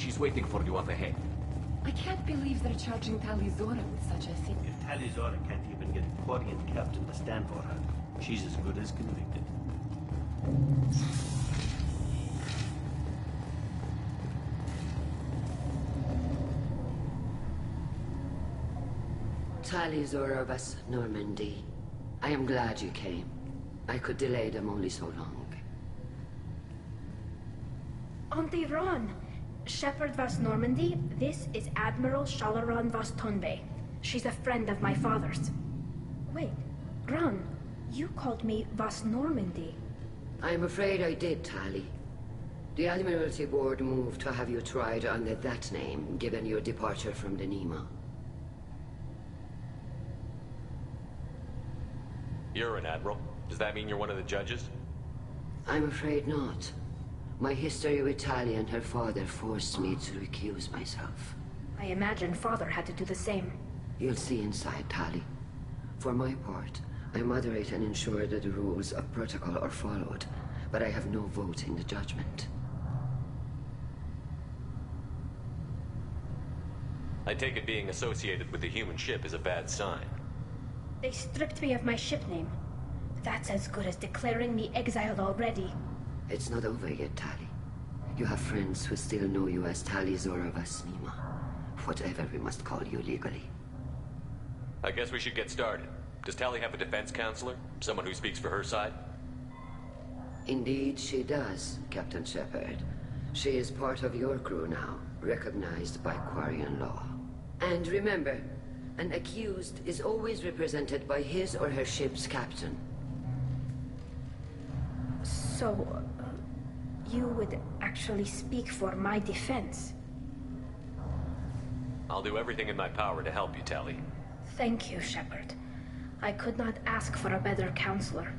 She's waiting for you up ahead. I can't believe they're charging Tali'Zorah with such a thing. If Tali'Zorah can't even get a Quarian captain to stand for her, she's as good as convicted. Tali'Zorah of us, Normandy. I am glad you came. I could delay them only so long. Auntie Ron! Shepherd Vas Normandy, this is Admiral Shalaran Vas Tonbe. She's a friend of my father's. Wait, Ron, you called me Vas Normandy. I'm afraid I did, Tali. The Admiralty Board moved to have you tried under that name, given your departure from the Nima. You're an admiral. Does that mean you're one of the judges? I'm afraid not. My history with Tali and her father forced me to recuse myself. I imagine father had to do the same. You'll see inside, Tali. For my part, I moderate and ensure that the rules of protocol are followed, but I have no vote in the judgment. I take it being associated with the human ship is a bad sign. They stripped me of my ship name. That's as good as declaring me exiled already. It's not over yet, Tali. You have friends who still know you as Tali'Zorah Vas Nima. Whatever we must call you legally. I guess we should get started. Does Tali have a defense counselor? Someone who speaks for her side? Indeed she does, Captain Shepard. She is part of your crew now, recognized by Quarian law. And remember, an accused is always represented by his or her ship's captain. So, you would actually speak for my defense? I'll do everything in my power to help you, Tali. Thank you, Shepard. I could not ask for a better counselor.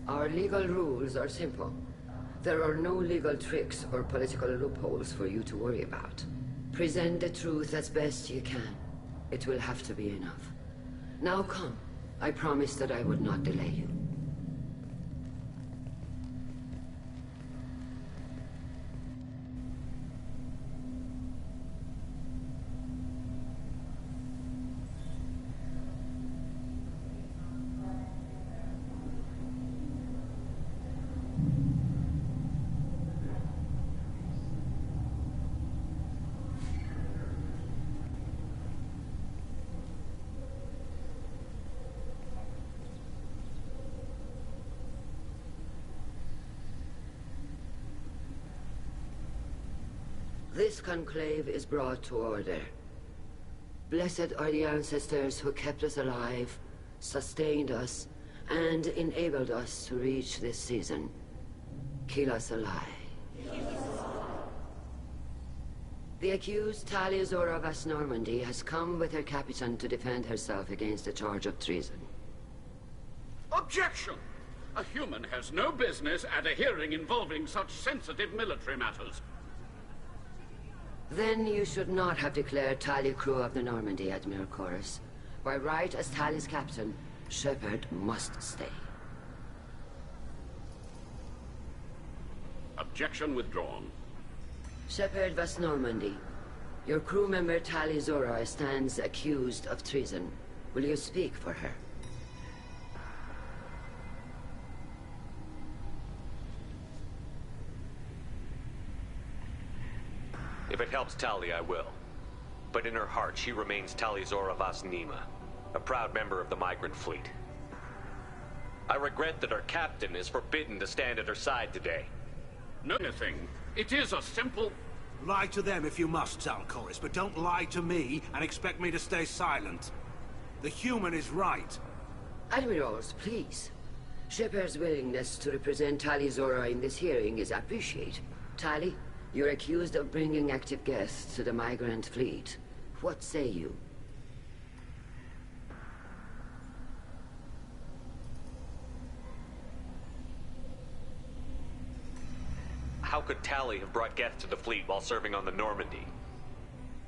Our legal rules are simple. There are no legal tricks or political loopholes for you to worry about. Present the truth as best you can. It will have to be enough. Now come. I promised that I would not delay you. This conclave is brought to order. Blessed are the ancestors who kept us alive, sustained us, and enabled us to reach this season. Kilas Alai. The accused Tali'Zorah Vas Normandy has come with her captain to defend herself against the charge of treason. Objection! A human has no business at a hearing involving such sensitive military matters. Then you should not have declared Tali crew of the Normandy, Admiral Chorus. By right as Tali's captain, Shepard must stay. Objection withdrawn. Shepard Vas Normandy, your crew member Tali'Zorah stands accused of treason. Will you speak for her? If it helps Tali, I will. But in her heart, she remains Tali'Zorah Vas Nima, a proud member of the migrant fleet. I regret that her captain is forbidden to stand at her side today. Nothing. It is a simple... Lie to them if you must, Zaal'Koris, but don't lie to me and expect me to stay silent. The human is right. Admirals, please. Shepard's willingness to represent Tali'Zorah in this hearing is appreciated. Tali, you're accused of bringing active guests to the migrant fleet. What say you? How could Tali have brought guests to the fleet while serving on the Normandy?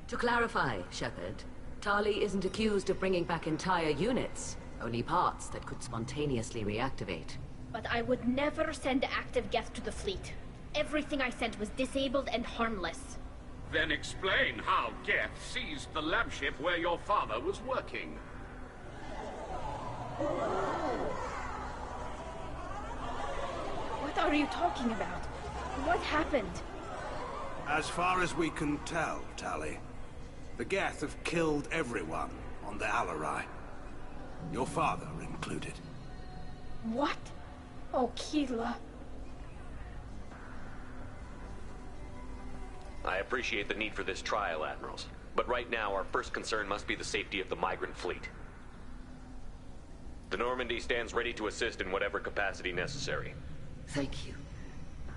To clarify, Shepard, Tali isn't accused of bringing back entire units, only parts that could spontaneously reactivate. But I would never send active guests to the fleet. Everything I sent was disabled and harmless. Then explain how Geth seized the lab ship where your father was working. What are you talking about? What happened? As far as we can tell, Tali, the Geth have killed everyone on the Alarai. Your father included. What? Oh, Keela. I appreciate the need for this trial, Admirals. But right now, our first concern must be the safety of the migrant fleet. The Normandy stands ready to assist in whatever capacity necessary. Thank you.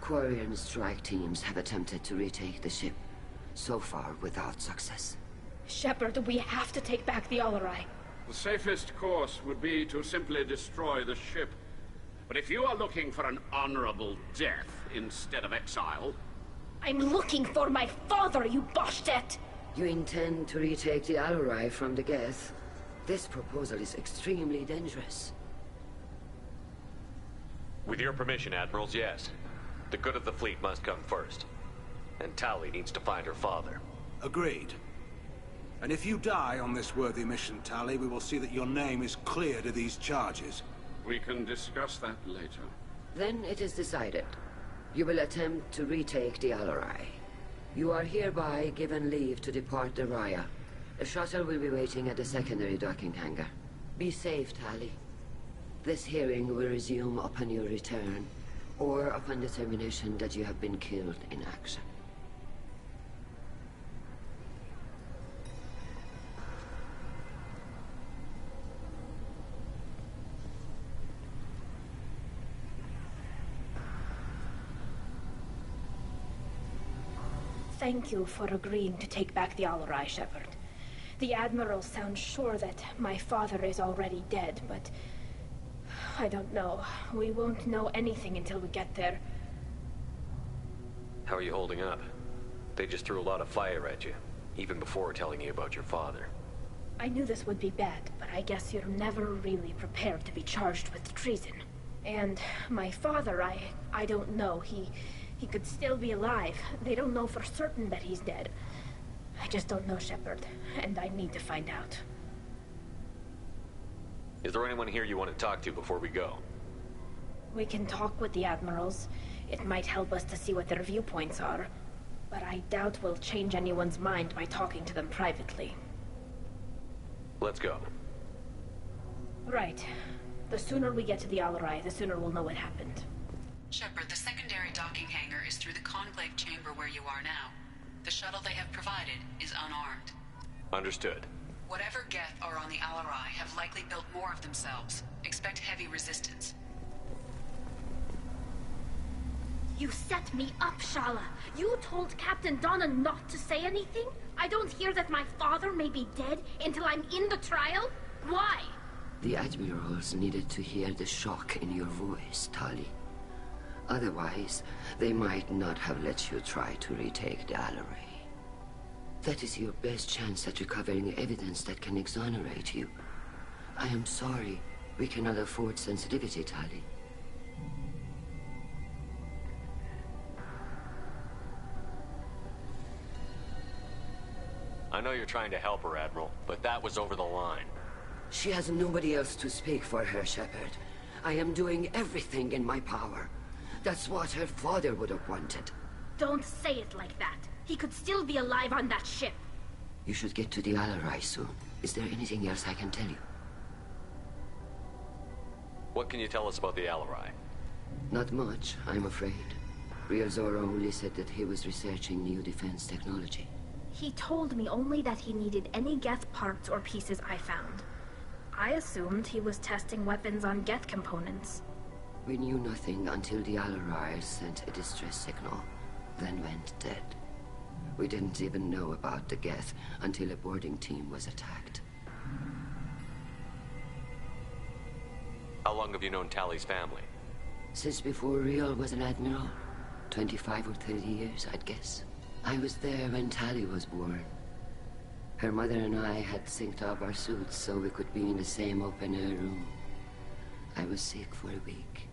Quarian strike teams have attempted to retake the ship, so far without success. Shepard, we have to take back the Alarai. The safest course would be to simply destroy the ship. But if you are looking for an honorable death instead of exile... I'm looking for my father, you Bastet! You intend to retake the Alarai from the Geth? This proposal is extremely dangerous. With your permission, Admirals, yes. The good of the fleet must come first. And Tali needs to find her father. Agreed. And if you die on this worthy mission, Tali, we will see that your name is cleared of these charges. We can discuss that later. Then it is decided. You will attempt to retake the Alarai. You are hereby given leave to depart the Raya. A shuttle will be waiting at the secondary docking hangar. Be safe, Tali. This hearing will resume upon your return, or upon determination that you have been killed in action. Thank you for agreeing to take back the Alarai, Shepard. The Admiral sounds sure that my father is already dead, but... I don't know. We won't know anything until we get there. How are you holding up? They just threw a lot of fire at you, even before telling you about your father. I knew this would be bad, but I guess you're never really prepared to be charged with treason. And my father, I don't know. He could still be alive. They don't know for certain that he's dead. I just don't know, Shepard, and I need to find out. Is there anyone here you want to talk to before we go? We can talk with the Admirals. It might help us to see what their viewpoints are. But I doubt we'll change anyone's mind by talking to them privately. Let's go. Right. The sooner we get to the Alarai, the sooner we'll know what happened. Shepard, the secondary docking hangar is through the conclave chamber where you are now. The shuttle they have provided is unarmed. Understood. Whatever Geth are on the Alarai have likely built more of themselves. Expect heavy resistance. You set me up, Shala. You told Captain Donna not to say anything? I don't hear that my father may be dead until I'm in the trial? Why? The Admirals needed to hear the shock in your voice, Tali. Otherwise, they might not have let you try to retake the Alarai. That is your best chance at recovering evidence that can exonerate you. I am sorry. We cannot afford sensitivity, Tali. I know you're trying to help her, Admiral, but that was over the line. She has nobody else to speak for her, Shepard. I am doing everything in my power. That's what her father would have wanted. Don't say it like that. He could still be alive on that ship. You should get to the Alarai soon. Is there anything else I can tell you? What can you tell us about the Alarai? Not much, I'm afraid. Real Zora only said that he was researching new defense technology. He told me only that he needed any Geth parts or pieces I found. I assumed he was testing weapons on Geth components. We knew nothing until the Alarai sent a distress signal, then went dead. We didn't even know about the Geth until a boarding team was attacked. How long have you known Tali's family? Since before Real was an admiral. 25 or 30 years, I'd guess. I was there when Tali was born. Her mother and I had synced up our suits so we could be in the same open-air room. I was sick for a week,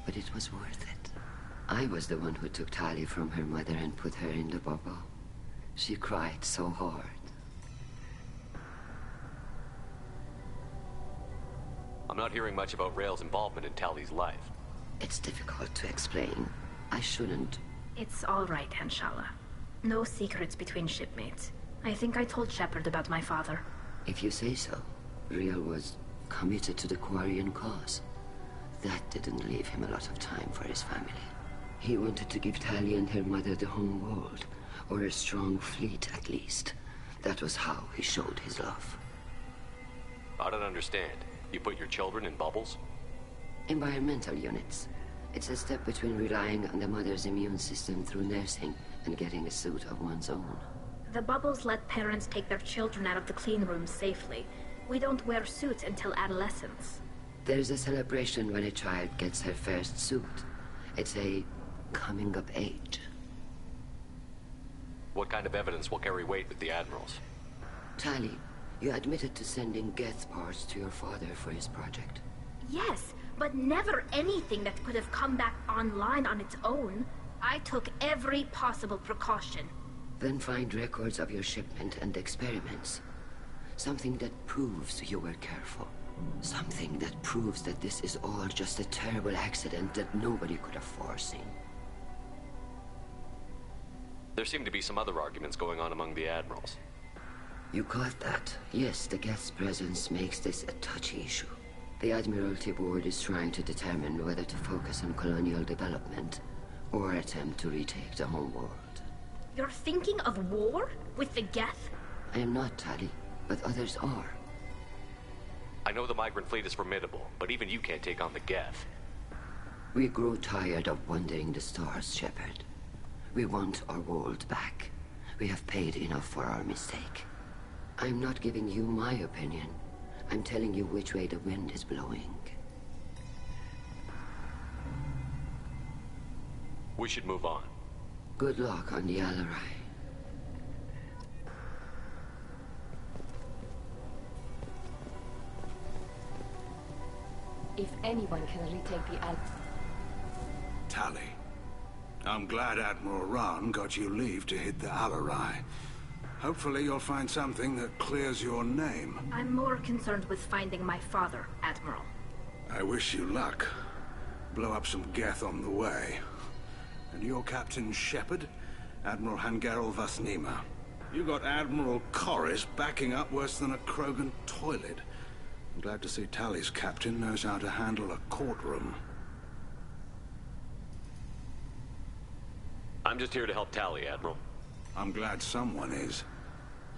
but it was worth it. I was the one who took Tali from her mother and put her in the bubble. She cried so hard. I'm not hearing much about Rael's involvement in Tali's life. It's difficult to explain. I shouldn't. It's all right, Anshala. No secrets between shipmates. I think I told Shepard about my father. If you say so. Rael was committed to the Quarian cause. That didn't leave him a lot of time for his family. He wanted to give Tali and her mother the home world, or a strong fleet at least. That was how he showed his love. I don't understand. You put your children in bubbles? Environmental units. It's a step between relying on the mother's immune system through nursing and getting a suit of one's own. The bubbles let parents take their children out of the clean rooms safely. We don't wear suits until adolescence. There's a celebration when a child gets her first suit. It's a coming of age. What kind of evidence will carry weight with the Admirals? Tali, you admitted to sending Geth parts to your father for his project. Yes, but never anything that could have come back online on its own. I took every possible precaution. Then find records of your shipment and experiments. Something that proves you were careful. Something that proves that this is all just a terrible accident that nobody could have foreseen. There seem to be some other arguments going on among the Admirals. You caught that? Yes, the Geth's presence makes this a touchy issue. The Admiralty Board is trying to determine whether to focus on colonial development or attempt to retake the home world. You're thinking of war? With the Geth? I am not, Tali, but others are. I know the migrant fleet is formidable, but even you can't take on the Geth. We grow tired of wandering the stars, Shepard. We want our world back. We have paid enough for our mistake. I'm not giving you my opinion. I'm telling you which way the wind is blowing. We should move on. Good luck on the Alarai. If anyone can retake the Tali, I'm glad Admiral Rahn got you leave to hit the Alarai. Hopefully you'll find something that clears your name. I'm more concerned with finding my father, Admiral. I wish you luck. Blow up some Geth on the way. And your Captain Shepard, Admiral Hangarel Vasnima. You got Admiral Corris backing up worse than a Krogan toilet. I'm glad to see Tali's captain knows how to handle a courtroom. I'm just here to help Tali, Admiral. I'm glad someone is.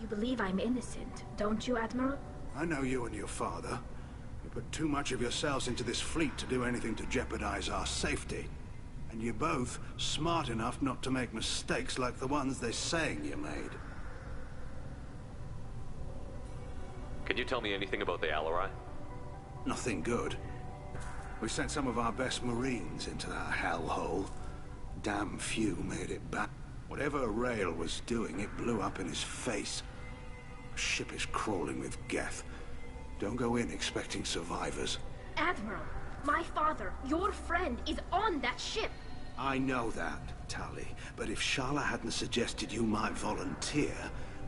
You believe I'm innocent, don't you, Admiral? I know you and your father. You put too much of yourselves into this fleet to do anything to jeopardize our safety. And you're both smart enough not to make mistakes like the ones they're saying you made. Can you tell me anything about the Alarai? Nothing good. We sent some of our best Marines into that hellhole. Damn few made it back. Whatever Rael was doing, it blew up in his face. The ship is crawling with Geth. Don't go in expecting survivors. Admiral, my father, your friend, is on that ship. I know that, Tali. But if Shala hadn't suggested you might volunteer,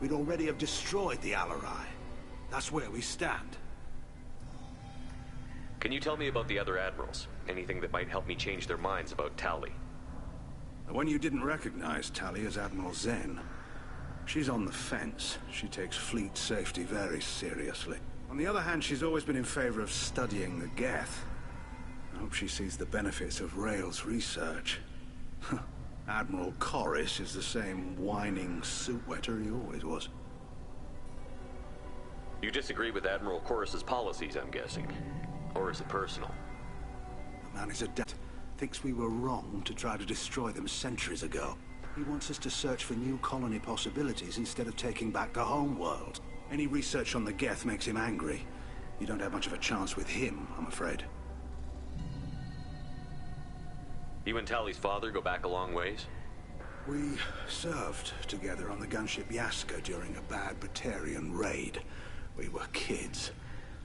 we'd already have destroyed the Alarai. That's where we stand. Can you tell me about the other Admirals? Anything that might help me change their minds about Tali? The one you didn't recognize, Tali, is Admiral Zen. She's on the fence. She takes fleet safety very seriously. On the other hand, she's always been in favor of studying the Geth. I hope she sees the benefits of Rael's research. Admiral Corris is the same whining suit-wetter he always was. You disagree with Admiral Corris's policies, I'm guessing. Or is it personal? The man is a thinks we were wrong to try to destroy them centuries ago. He wants us to search for new colony possibilities instead of taking back the home world. Any research on the Geth makes him angry. You don't have much of a chance with him, I'm afraid. You and Tali's father go back a long ways? We served together on the gunship Yaska during a bad Batarian raid. We were kids,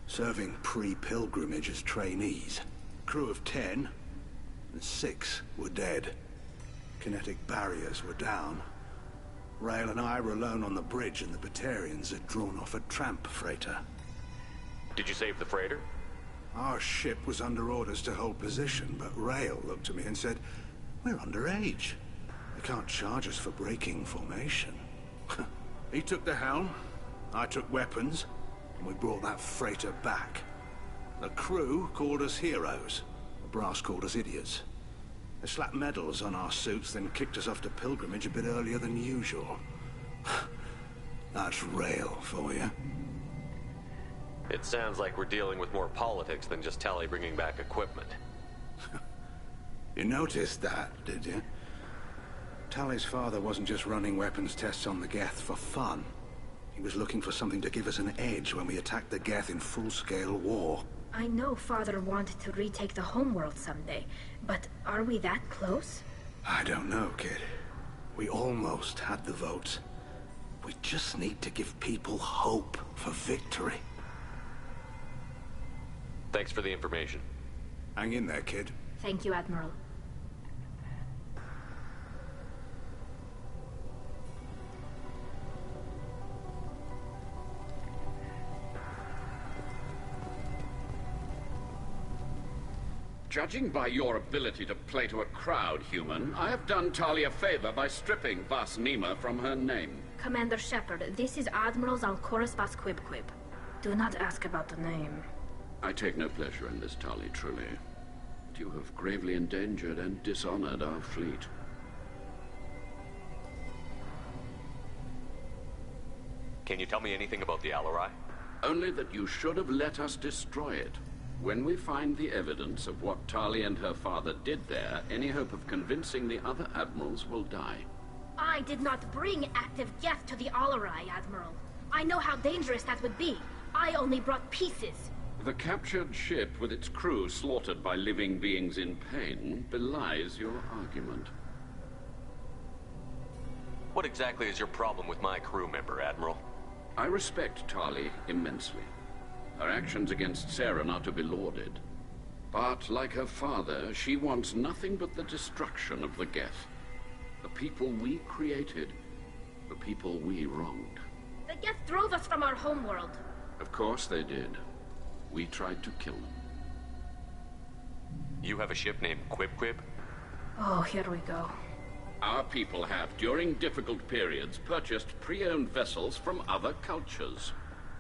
serving pre-pilgrimage as trainees. Crew of 10, and 6 were dead. Kinetic barriers were down. Rael and I were alone on the bridge, and the Batarians had drawn off a tramp freighter. Did you save the freighter? Our ship was under orders to hold position, but Rael looked at me and said, "We're underage. They can't charge us for breaking formation." He took the helm, I took weapons, and we brought that freighter back. The crew called us heroes. The brass called us idiots. They slapped medals on our suits, then kicked us off to pilgrimage a bit earlier than usual. That's Rael for you. It sounds like we're dealing with more politics than just Tali bringing back equipment. You noticed that, did you? Tali's father wasn't just running weapons tests on the Geth for fun. He was looking for something to give us an edge when we attacked the Geth in full-scale war. I know Father wanted to retake the homeworld someday, but are we that close? I don't know, kid. We almost had the votes. We just need to give people hope for victory. Thanks for the information. Hang in there, kid. Thank you, Admiral. Judging by your ability to play to a crowd, human, I have done Tali a favor by stripping Vas Nima from her name. Commander Shepard, this is Admiral Zalkoris Vas Quib-Quib. Do not ask about the name. I take no pleasure in this, Tali, truly. But you have gravely endangered and dishonored our fleet. Can you tell me anything about the Alarai? Only that you should have let us destroy it. When we find the evidence of what Tali and her father did there, any hope of convincing the other admirals will die. I did not bring active Geth to the Alarai, Admiral. I know how dangerous that would be. I only brought pieces. The captured ship with its crew slaughtered by living beings in pain belies your argument. What exactly is your problem with my crew member, Admiral? I respect Tali immensely. Her actions against Saren are to be lauded. But, like her father, she wants nothing but the destruction of the Geth. The people we created. The people we wronged. The Geth drove us from our homeworld. Of course they did. We tried to kill them. You have a ship named Quib-Quib? Oh, here we go. Our people have, during difficult periods, purchased pre-owned vessels from other cultures.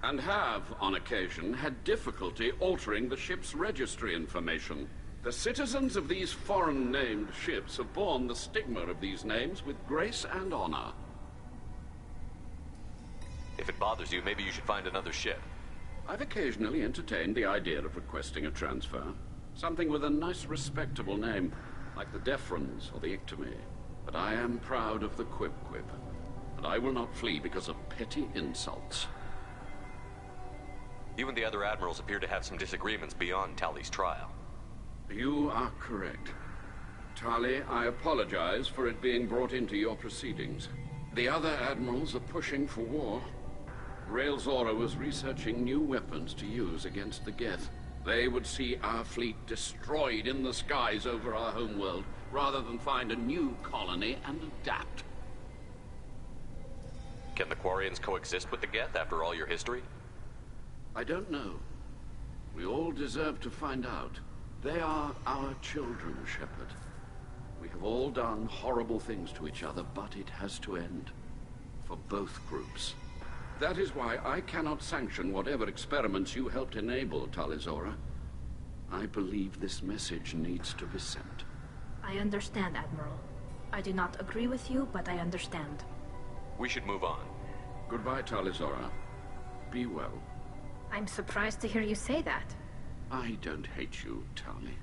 And have, on occasion, had difficulty altering the ship's registry information. The citizens of these foreign-named ships have borne the stigma of these names with grace and honor. If it bothers you, maybe you should find another ship. I've occasionally entertained the idea of requesting a transfer. Something with a nice, respectable name, like the Defrons or the Ictomy. But I am proud of the Quib-Quib, and I will not flee because of petty insults. You and the other admirals appear to have some disagreements beyond Tali's trial. You are correct. Tali, I apologize for it being brought into your proceedings. The other admirals are pushing for war. Rael Zora was researching new weapons to use against the Geth. They would see our fleet destroyed in the skies over our homeworld, rather than find a new colony and adapt. Can the Quarians coexist with the Geth after all your history? I don't know. We all deserve to find out. They are our children, Shepard. We have all done horrible things to each other, but it has to end. For both groups. That is why I cannot sanction whatever experiments you helped enable, Tali Zora. I believe this message needs to be sent. I understand, Admiral. I do not agree with you, but I understand. We should move on. Goodbye, Tali Zora. Be well. I'm surprised to hear you say that. I don't hate you, Tali.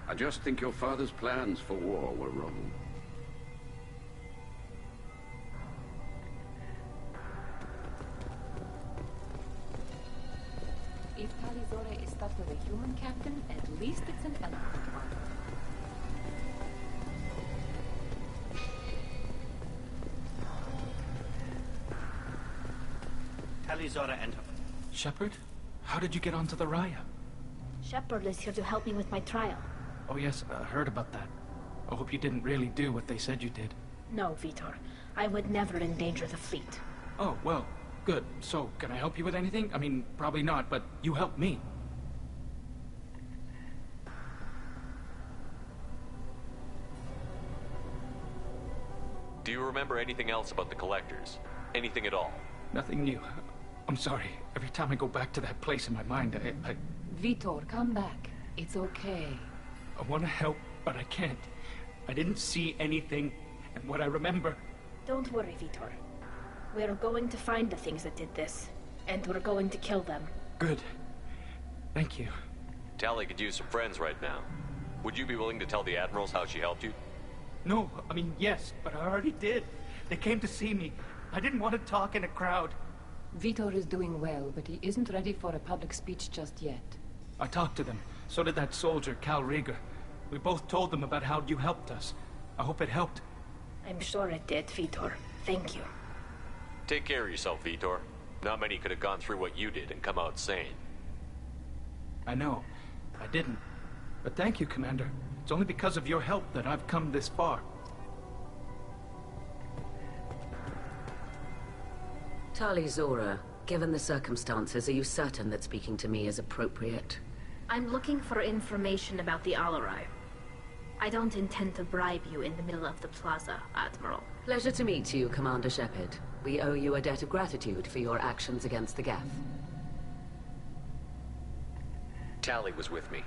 I just think your father's plans for war were wrong. If Tali Zora is stuck with a human captain, at least it's an eloquent one. Tali Zora and her... Shepard? How did you get onto the Raya? Shepard is here to help me with my trial. Oh yes, I heard about that. I hope you didn't really do what they said you did. No, Vitor. I would never endanger the fleet. Oh, well, good. So, can I help you with anything? I mean, probably not, but you helped me. Do you remember anything else about the Collectors? Anything at all? Nothing new. I'm sorry. Every time I go back to that place in my mind, I Vitor, come back. It's okay. want to help, but I can't. I didn't see anything, and what I remember... Don't worry, Vitor. We're going to find the things that did this, and we're going to kill them. Good. Thank you. Tali could use some friends right now. Would you be willing to tell the Admirals how she helped you? No, I mean, yes, but I already did. They came to see me. I didn't want to talk in a crowd. Vitor is doing well, but he isn't ready for a public speech just yet. I talked to them. So did that soldier, Cal Rieger. We both told them about how you helped us. I hope it helped. I'm sure it did, Vitor. Thank you. Take care of yourself, Vitor. Not many could have gone through what you did and come out sane. I know. I didn't. But thank you, Commander. It's only because of your help that I've come this far. Tali Zora, given the circumstances, are you certain that speaking to me is appropriate? I'm looking for information about the Alarai. I don't intend to bribe you in the middle of the plaza, Admiral. Pleasure to meet you, Commander Shepard. We owe you a debt of gratitude for your actions against the Geth. Tali was with me.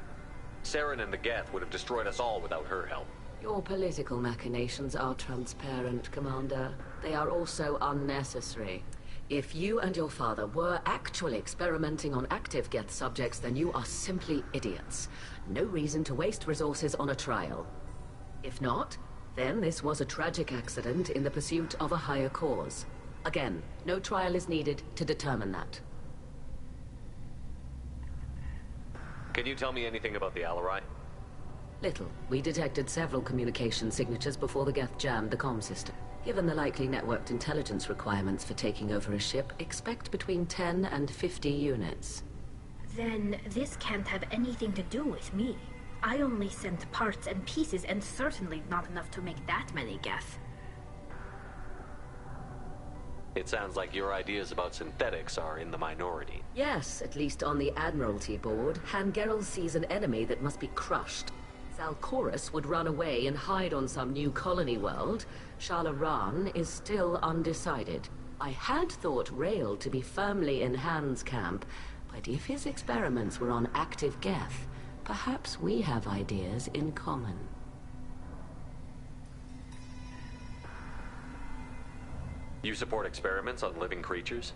Saren and the Geth would have destroyed us all without her help. Your political machinations are transparent, Commander. They are also unnecessary. If you and your father were actually experimenting on active Geth subjects, then you are simply idiots. No reason to waste resources on a trial. If not, then this was a tragic accident in the pursuit of a higher cause. Again, no trial is needed to determine that. Can you tell me anything about the Alarai? Little. We detected several communication signatures before the Geth jammed the comm system. Given the likely networked intelligence requirements for taking over a ship, expect between 10 and 50 units. Then this can't have anything to do with me. I only sent parts and pieces, and certainly not enough to make that many Geth. It sounds like your ideas about synthetics are in the minority. Yes, at least on the Admiralty board, Han-Gerrel sees an enemy that must be crushed. Zalcorus would run away and hide on some new colony world. Shala-Ran is still undecided. I had thought Rael to be firmly in Han's camp, but if his experiments were on active Geth, perhaps we have ideas in common. You support experiments on living creatures?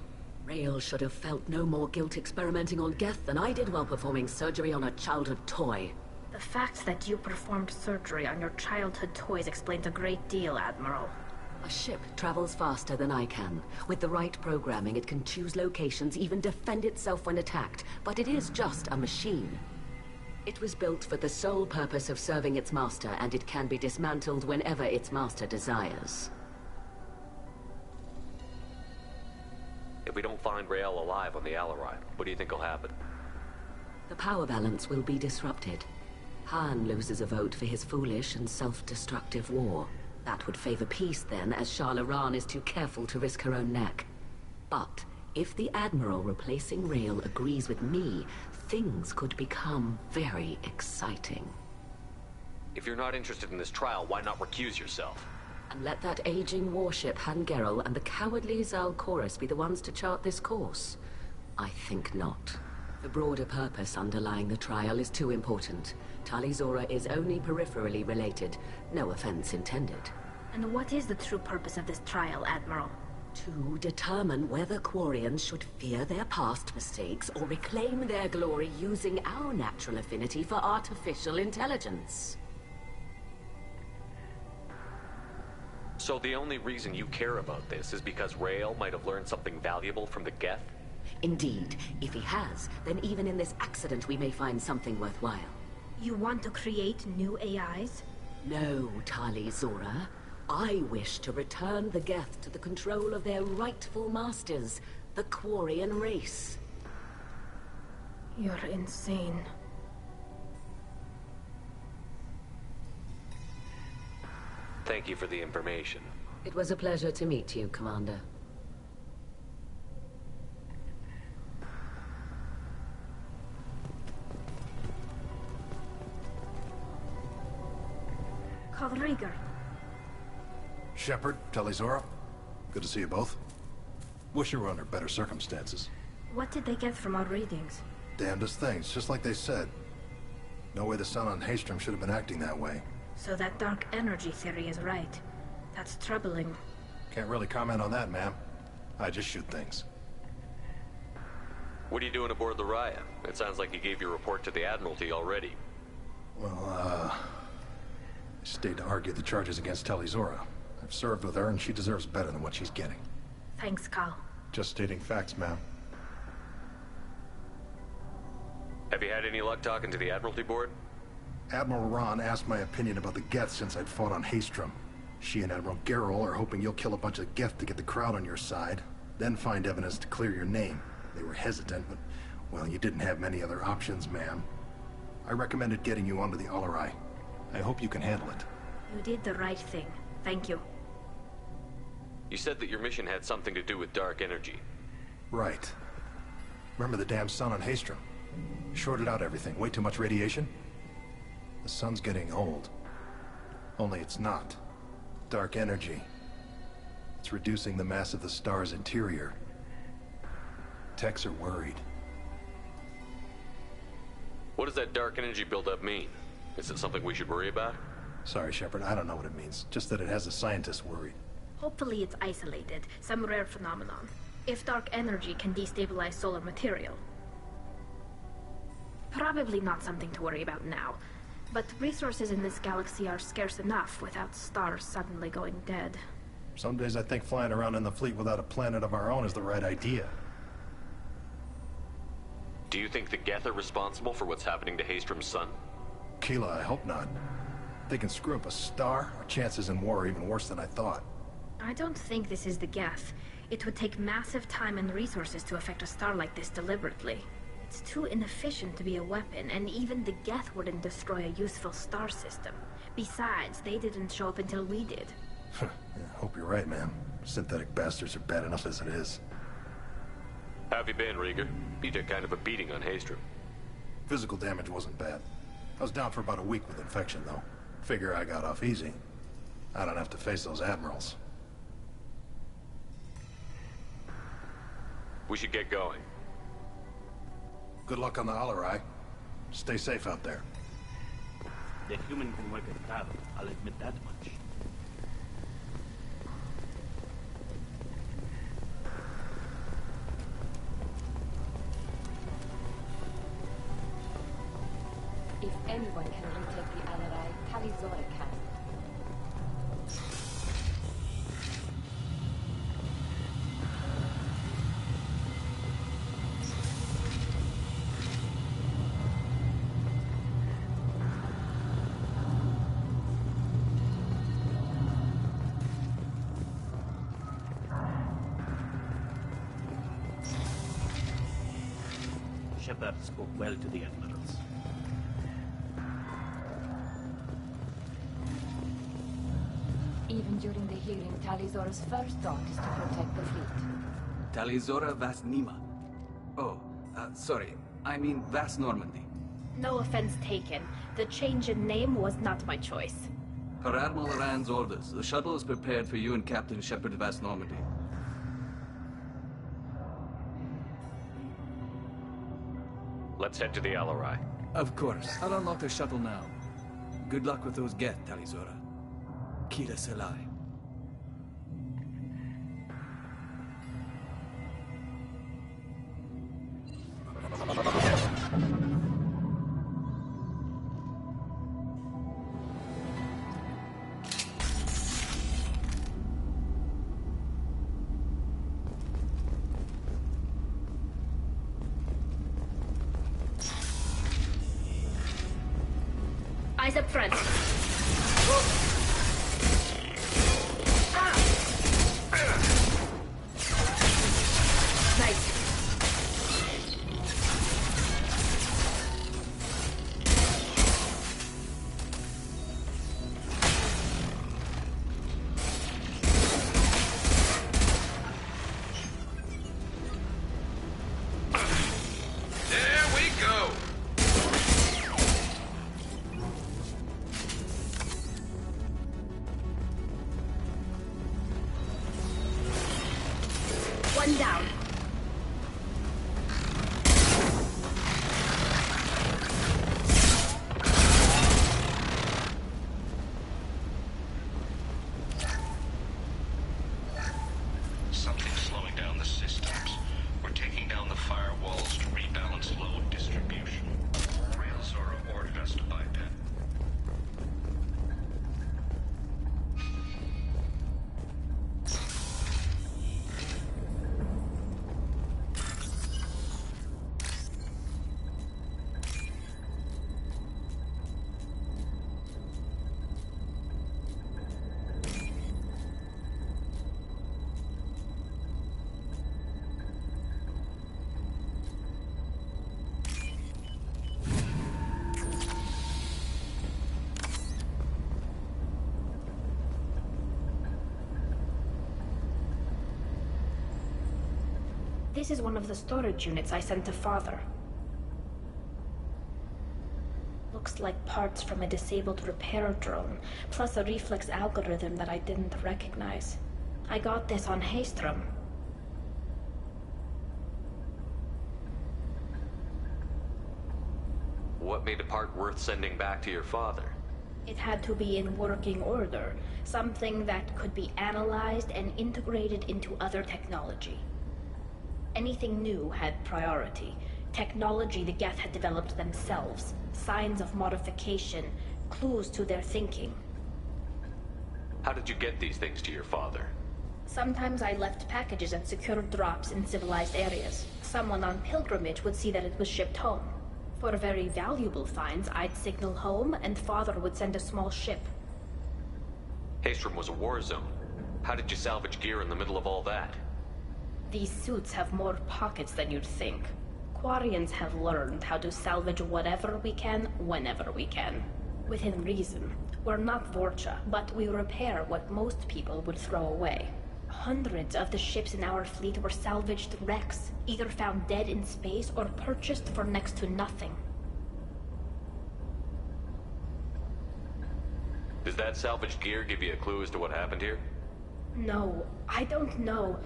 Rael should have felt no more guilt experimenting on Geth than I did while performing surgery on a childhood toy. The fact that you performed surgery on your childhood toys explains a great deal, Admiral. A ship travels faster than I can. With the right programming, it can choose locations, even defend itself when attacked. But it is just a machine. It was built for the sole purpose of serving its master, and it can be dismantled whenever its master desires. If we don't find Rael alive on the Alarai, what do you think will happen? The power balance will be disrupted. Han loses a vote for his foolish and self-destructive war. That would favor peace then, as Shala-Ran is too careful to risk her own neck. But if the Admiral replacing Rael agrees with me, things could become very exciting. If you're not interested in this trial, why not recuse yourself? And let that aging warship Han-Gerrel and the cowardly Zalcorus be the ones to chart this course? I think not. The broader purpose underlying the trial is too important. Tali Zora is only peripherally related. No offense intended. And what is the true purpose of this trial, Admiral? To determine whether Quarians should fear their past mistakes or reclaim their glory using our natural affinity for artificial intelligence. So the only reason you care about this is because Rael might have learned something valuable from the Geth? Indeed. If he has, then even in this accident we may find something worthwhile. You want to create new AIs? No, Tali Zora. I wish to return the Geth to the control of their rightful masters, the Quarian race. You're insane. Thank you for the information. It was a pleasure to meet you, Commander. Carl Rieger. Shepard, Tali'Zorah. Good to see you both. Wish you were under better circumstances. What did they get from our readings? Damnedest things, just like they said. No way the sun on Haestrom should have been acting that way. So that dark energy theory is right. That's troubling. Can't really comment on that, ma'am. I just shoot things. What are you doing aboard the Raya? It sounds like you gave your report to the Admiralty already. Well, I stayed to argue the charges against Tali'Zorah. I've served with her, and she deserves better than what she's getting. Thanks, Carl. Just stating facts, ma'am. Have you had any luck talking to the Admiralty board? Admiral Ron asked my opinion about the Geth since I'd fought on Haestrom. She and Admiral Gerrel are hoping you'll kill a bunch of Geth to get the crowd on your side, then find evidence to clear your name. They were hesitant, but, well, you didn't have many other options, ma'am. I recommended getting you onto the Alarai. I hope you can handle it. You did the right thing. Thank you. You said that your mission had something to do with dark energy. Right. Remember the damn sun on Haestrom? Shorted out everything. Way too much radiation? The sun's getting old. Only it's not. Dark energy. It's reducing the mass of the star's interior. Techs are worried. What does that dark energy buildup mean? Is it something we should worry about? Sorry, Shepard, I don't know what it means. Just that it has the scientists worried. Hopefully it's isolated, some rare phenomenon. If dark energy can destabilize solar material. Probably not something to worry about now. But resources in this galaxy are scarce enough without stars suddenly going dead. Some days I think flying around in the fleet without a planet of our own is the right idea. Do you think the Geth are responsible for what's happening to Haestrom's sun? Keela, I hope not. If they can screw up a star, our chances in war are even worse than I thought. I don't think this is the Geth. It would take massive time and resources to affect a star like this deliberately. It's too inefficient to be a weapon, and even the Geth wouldn't destroy a useful star system. Besides, they didn't show up until we did. Yeah, hope you're right, man. Synthetic bastards are bad enough as it is. How have you been, Rieger? You took kind of a beating on Haestrom. Physical damage wasn't bad. I was down for about a week with infection, though. Figure I got off easy. I don't have to face those admirals. We should get going. Good luck on the Alarai. Stay safe out there. The human can work it out, I'll admit that much. If anyone can retake the Alarai, Tali'Zorah can. Shepard spoke well to the admirals. Even during the hearing, Tali'Zorah's first thought is to protect the fleet. Tali'Zorah Vas Nima. Oh, sorry. I mean Vas Normandy. No offense taken. The change in name was not my choice. Per Admiral Rand's orders, the shuttle is prepared for you and Captain Shepard Vas Normandy. Let's head to the Alarai. Of course. I'll unlock the shuttle now. Good luck with those Geth, Tali'Zorah. Kira Selai. Eyes up front. Nice. One down. Something's slowing down the systems. We're taking down the firewalls to rebalance load distribution. Railzora ordered us to bypass. This is one of the storage units I sent to Father. Looks like parts from a disabled repair drone, plus a reflex algorithm that I didn't recognize. I got this on Haestrom. What made a part worth sending back to your father? It had to be in working order, something that could be analyzed and integrated into other technology. Anything new had priority. Technology the Geth had developed themselves, signs of modification, clues to their thinking. How did you get these things to your father? Sometimes I left packages and secured drops in civilized areas. Someone on pilgrimage would see that it was shipped home. For very valuable finds, I'd signal home, and Father would send a small ship. Haestrom was a war zone. How did you salvage gear in the middle of all that? These suits have more pockets than you'd think. Quarians have learned how to salvage whatever we can, whenever we can. Within reason. We're not Vorcha, but we repair what most people would throw away. Hundreds of the ships in our fleet were salvaged wrecks, either found dead in space or purchased for next to nothing. Does that salvaged gear give you a clue as to what happened here? No, I don't know.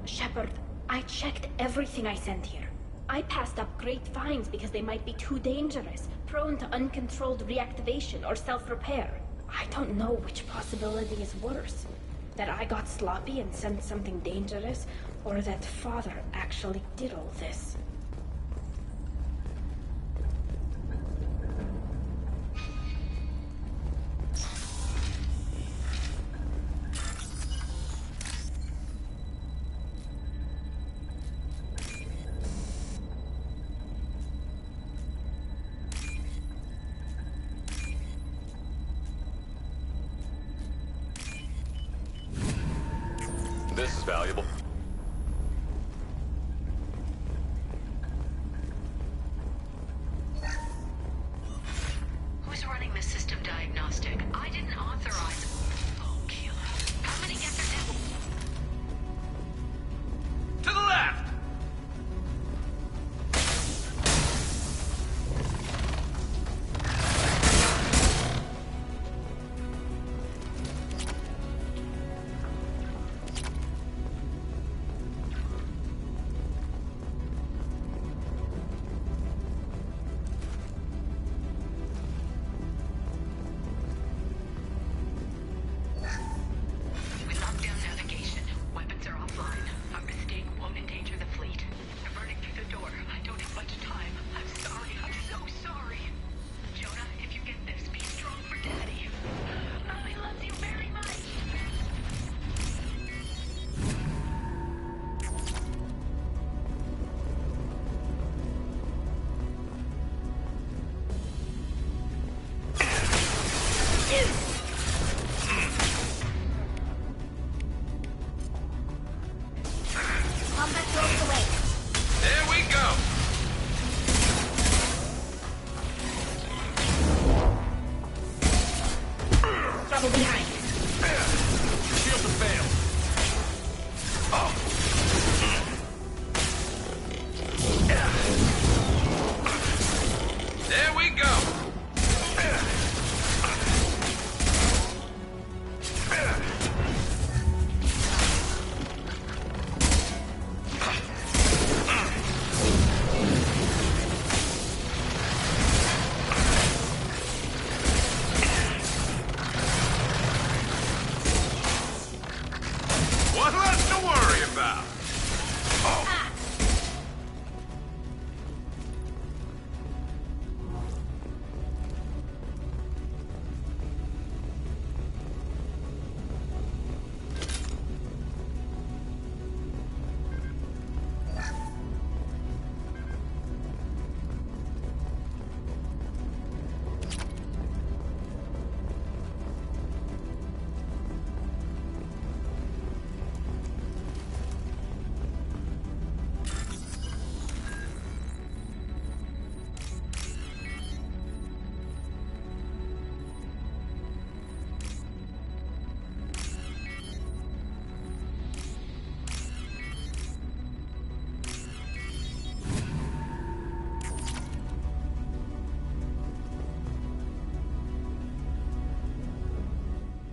Shepard, I checked everything I sent here. I passed up great finds because they might be too dangerous, prone to uncontrolled reactivation or self-repair. I don't know which possibility is worse. That I got sloppy and sent something dangerous, or that Father actually did all this. This is valuable. Who's running the system diagnostic? I didn't authorize. Oh, Keela. How many Geth are dead? To the left!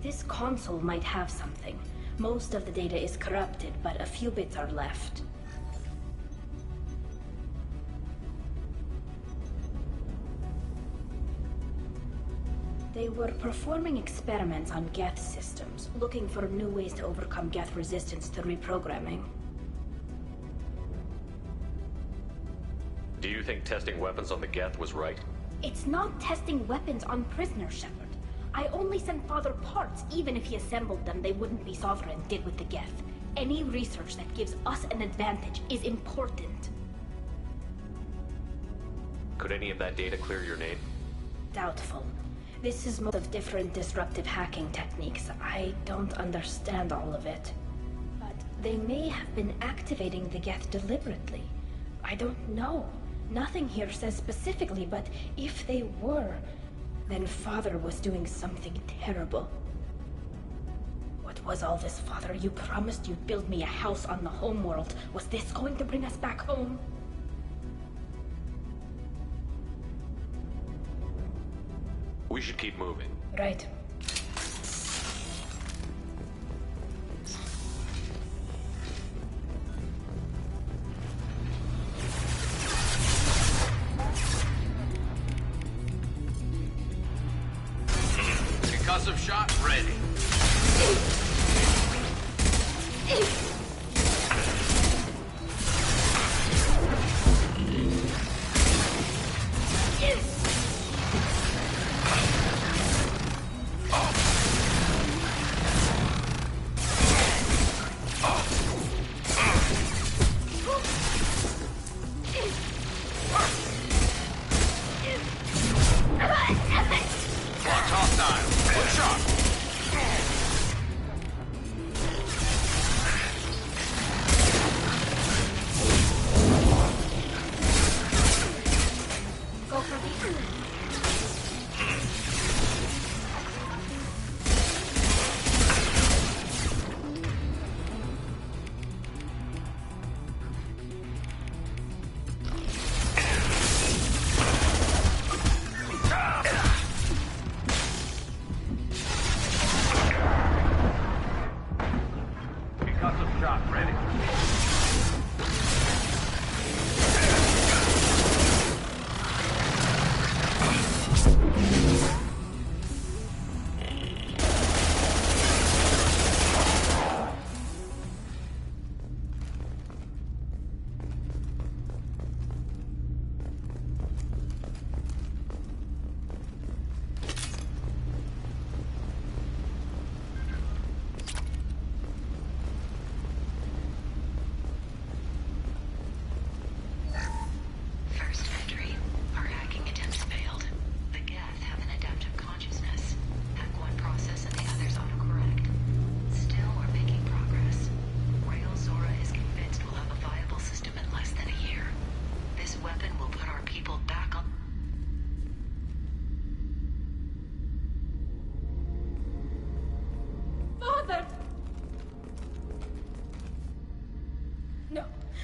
This console might have something. Most of the data is corrupted, but a few bits are left. They were performing experiments on Geth systems, looking for new ways to overcome Geth resistance to reprogramming. Do you think testing weapons on the Geth was right? It's not testing weapons on prisoners, Shepard. I only sent Father parts. Even if he assembled them, they wouldn't be Sovereign did with the Geth. Any research that gives us an advantage is important. Could any of that data clear your name? Doubtful. This is most of different disruptive hacking techniques. I don't understand all of it. But they may have been activating the Geth deliberately. I don't know. Nothing here says specifically, but if they were, then Father was doing something terrible. What was all this, Father? You promised you'd build me a house on the homeworld. Was this going to bring us back home? We should keep moving. Right. Concussive shot ready.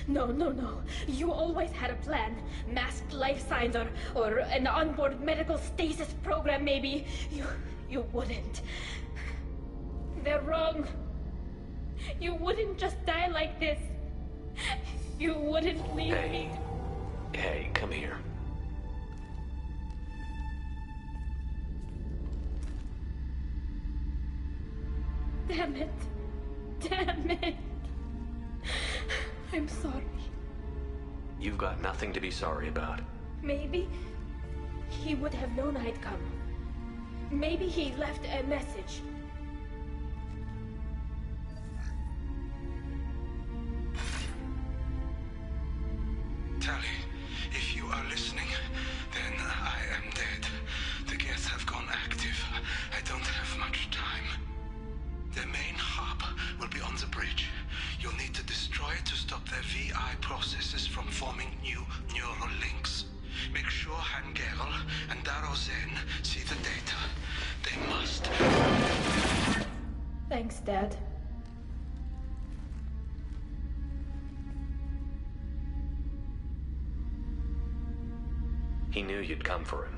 No. You always had a plan. Masked life signs or an onboard medical stasis program, maybe. You wouldn't. They're wrong. You wouldn't just die like this. You wouldn't leave me. Hey, come here. Damn it. I'm sorry. You've got nothing to be sorry about. Maybe he would have known I'd come. Maybe he left a message. Tali, if you are listening, then I am dead. The Geth have gone active. I don't have much time. Their main hub will be on the bridge. You'll need to destroy it to stop their VI processes from forming new neural links. Make sure Han Gerel and Daro Zen see the data. They must. Thanks, Dad. He knew you'd come for him.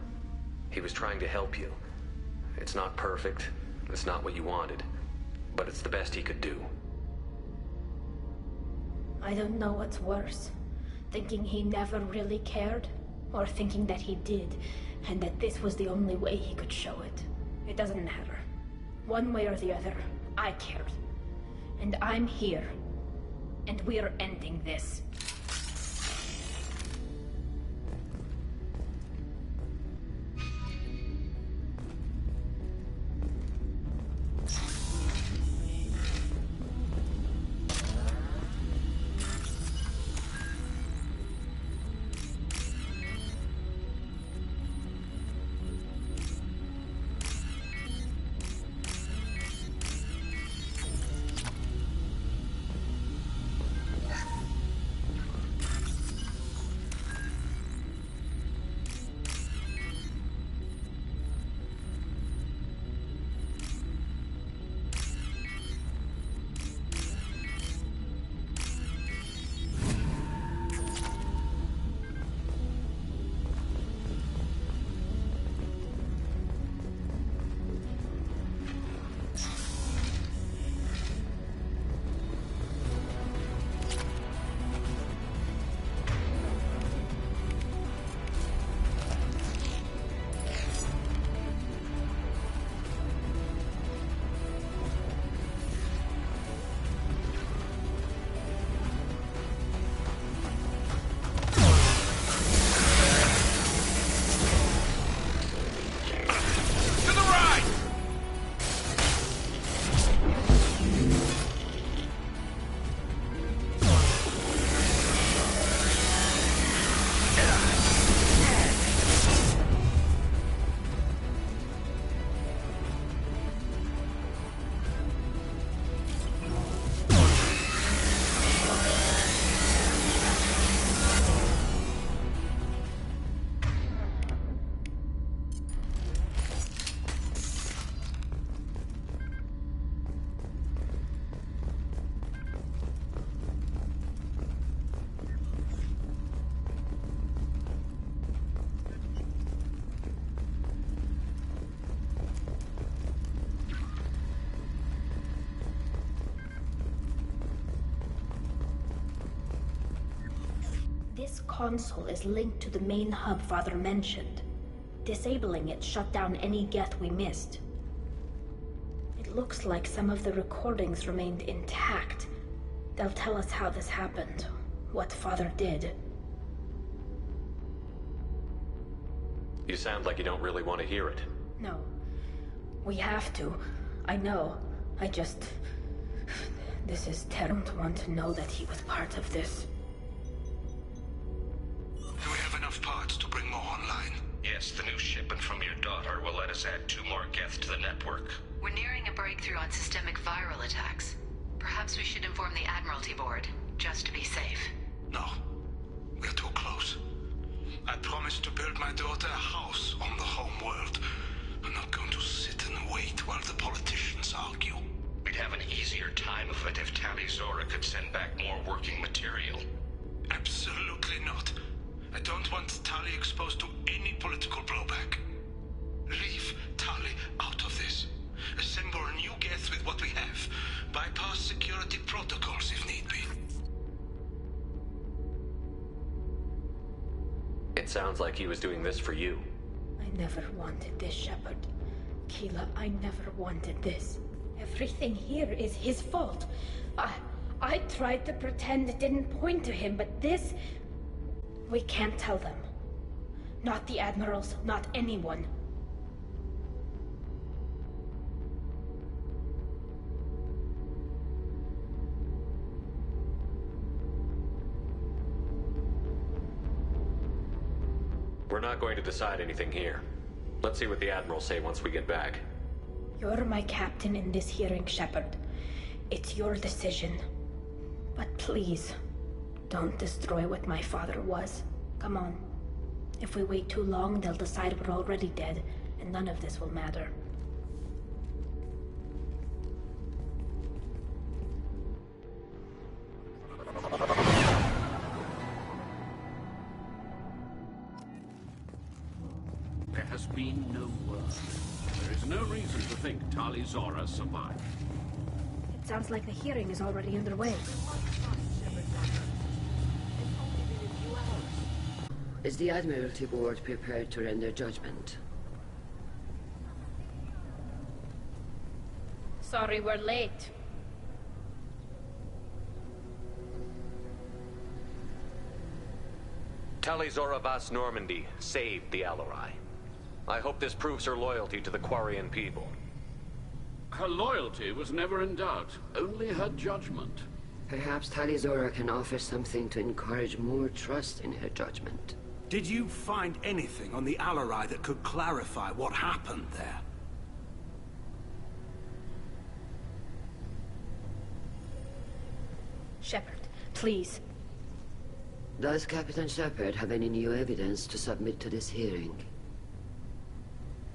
He was trying to help you. It's not perfect, It's not what you wanted, but it's the best he could do. I don't know what's worse. Thinking he never really cared, or thinking that he did, and that this was the only way he could show it. It doesn't matter. One way or the other, I cared. And I'm here. And we're ending this. This console is linked to the main hub Father mentioned. Disabling it shut down any Geth we missed. It looks like some of the recordings remained intact. They'll tell us how this happened, what Father did. You sound like you don't really want to hear it. No. We have to. I know. This is terrible to want to know that he was part of this. Do we have enough parts to bring more online? Yes, the new shipment from your daughter will let us add 2 more Geth to the network. We're nearing a breakthrough on systemic viral attacks. Perhaps we should inform the Admiralty Board, just to be safe. No. We're too close. I promised to build my daughter a house on the home world. I'm not going to sit and wait while the politicians argue. We'd have an easier time of it if Tali'Zorah could send back more working material. Absolutely not. I don't want Tali exposed to any political blowback. Leave Tali out of this. Assemble a new Geth with what we have. Bypass security protocols if need be. It sounds like he was doing this for you. I never wanted this, Shepard. Keela, I never wanted this. Everything here is his fault. I tried to pretend it didn't point to him, but this... We can't tell them. Not the Admirals, not anyone. We're not going to decide anything here. Let's see what the Admirals say once we get back. You're my captain in this hearing, Shepard. It's your decision. But please, don't destroy what my father was. Come on. If we wait too long, they'll decide we're already dead, and none of this will matter. There has has been no word. There is no reason to think Tali Zora survived. It sounds like the hearing is already underway. Is the Admiralty Board prepared to render judgment? Sorry we're late. Tali Zora Vas Normandy saved the Alarai. I hope this proves her loyalty to the Quarian people. Her loyalty was never in doubt, only her judgment. Perhaps Tali Zora can offer something to encourage more trust in her judgment. Did you find anything on the Alarai that could clarify what happened there? Shepard, please. Does Captain Shepard have any new evidence to submit to this hearing?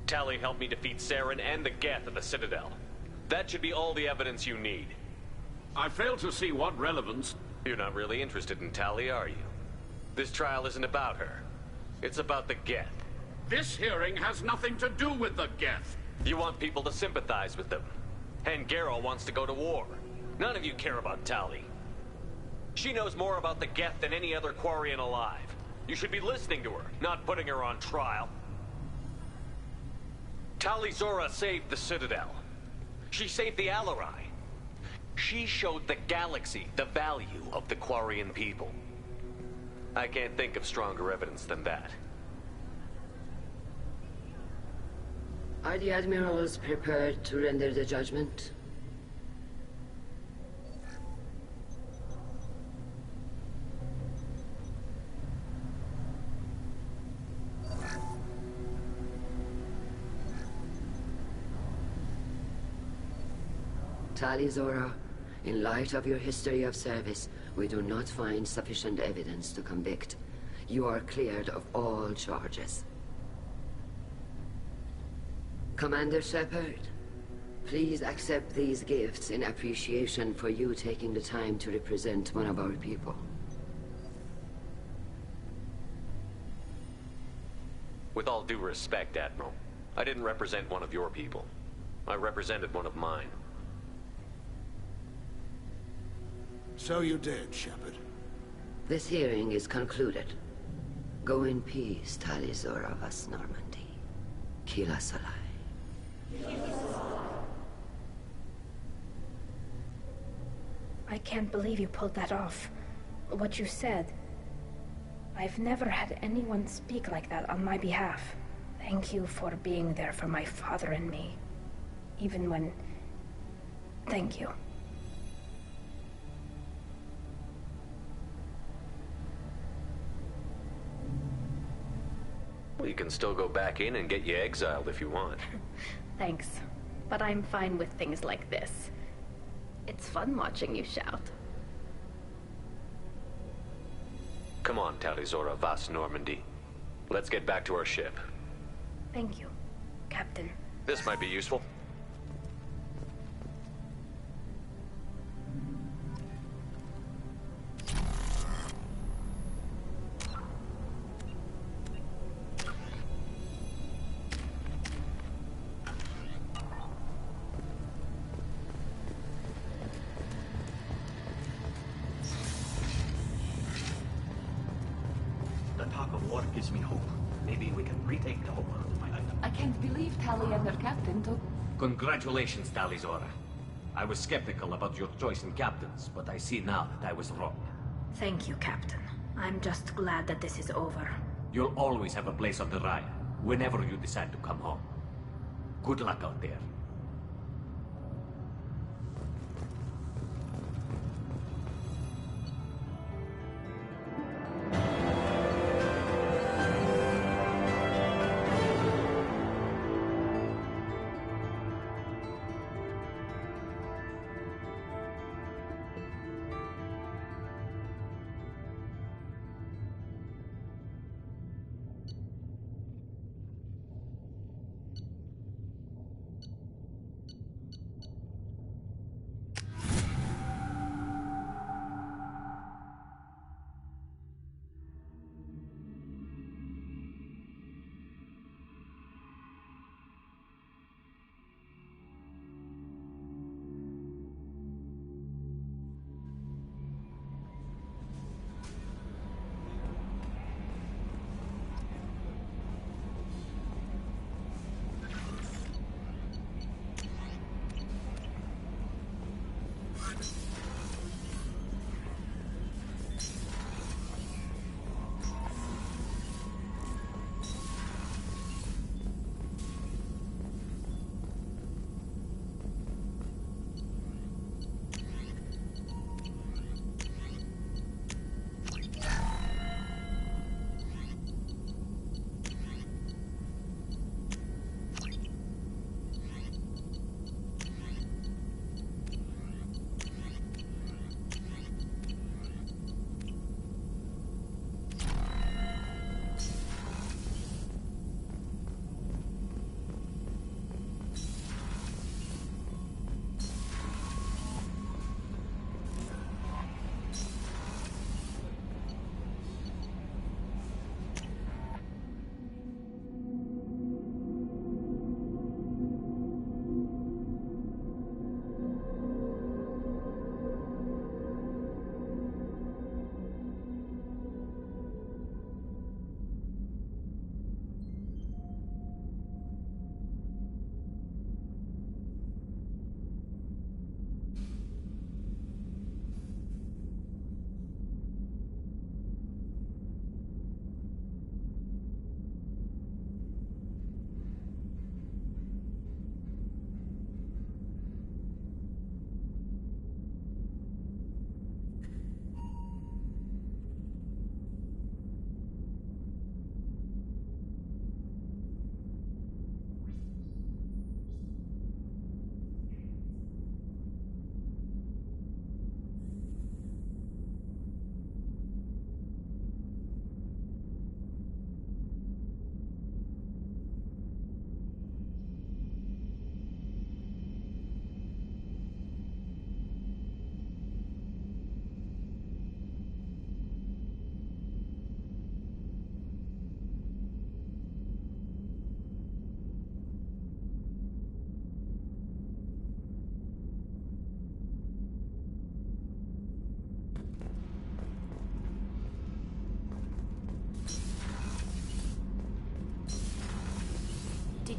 Tali helped me defeat Saren and the Geth at the Citadel. That should be all the evidence you need. I fail to see what relevance... You're not really interested in Tali, are you? This trial isn't about her. It's about the Geth. This hearing has nothing to do with the Geth. You want people to sympathize with them. And Geralt wants to go to war. None of you care about Tali. She knows more about the Geth than any other Quarian alive. You should be listening to her, not putting her on trial. Tali Zora saved the Citadel. She saved the Alarai. She showed the galaxy the value of the Quarian people. I can't think of stronger evidence than that. Are the admirals prepared to render the judgment? Tali Zora, in light of your history of service, we do not find sufficient evidence to convict. You are cleared of all charges. Commander Shepard, please accept these gifts in appreciation for you taking the time to represent one of our people. With all due respect, Admiral, I didn't represent one of your people. I represented one of mine. So you did, Shepard. This hearing is concluded. Go in peace, Tali Zora Vas Normandy. Kila Salai. I can't believe you pulled that off. What you said. I've never had anyone speak like that on my behalf. Thank you for being there for my father and me. Even when... Thank you. Well, you can still go back in and get you exiled if you want. Thanks, but I'm fine with things like this. It's fun watching you shout. Come on, Tali Zora Vas Normandy. Let's get back to our ship. Thank you, Captain. This might be useful. Gives me hope. Maybe we can retake the whole world. I can't believe Tali and her captain took... Congratulations, Tali Zora. I was skeptical about your choice in captains, but I see now that I was wrong. Thank you, Captain. I'm just glad that this is over. You'll always have a place on the Raya, whenever you decide to come home. Good luck out there.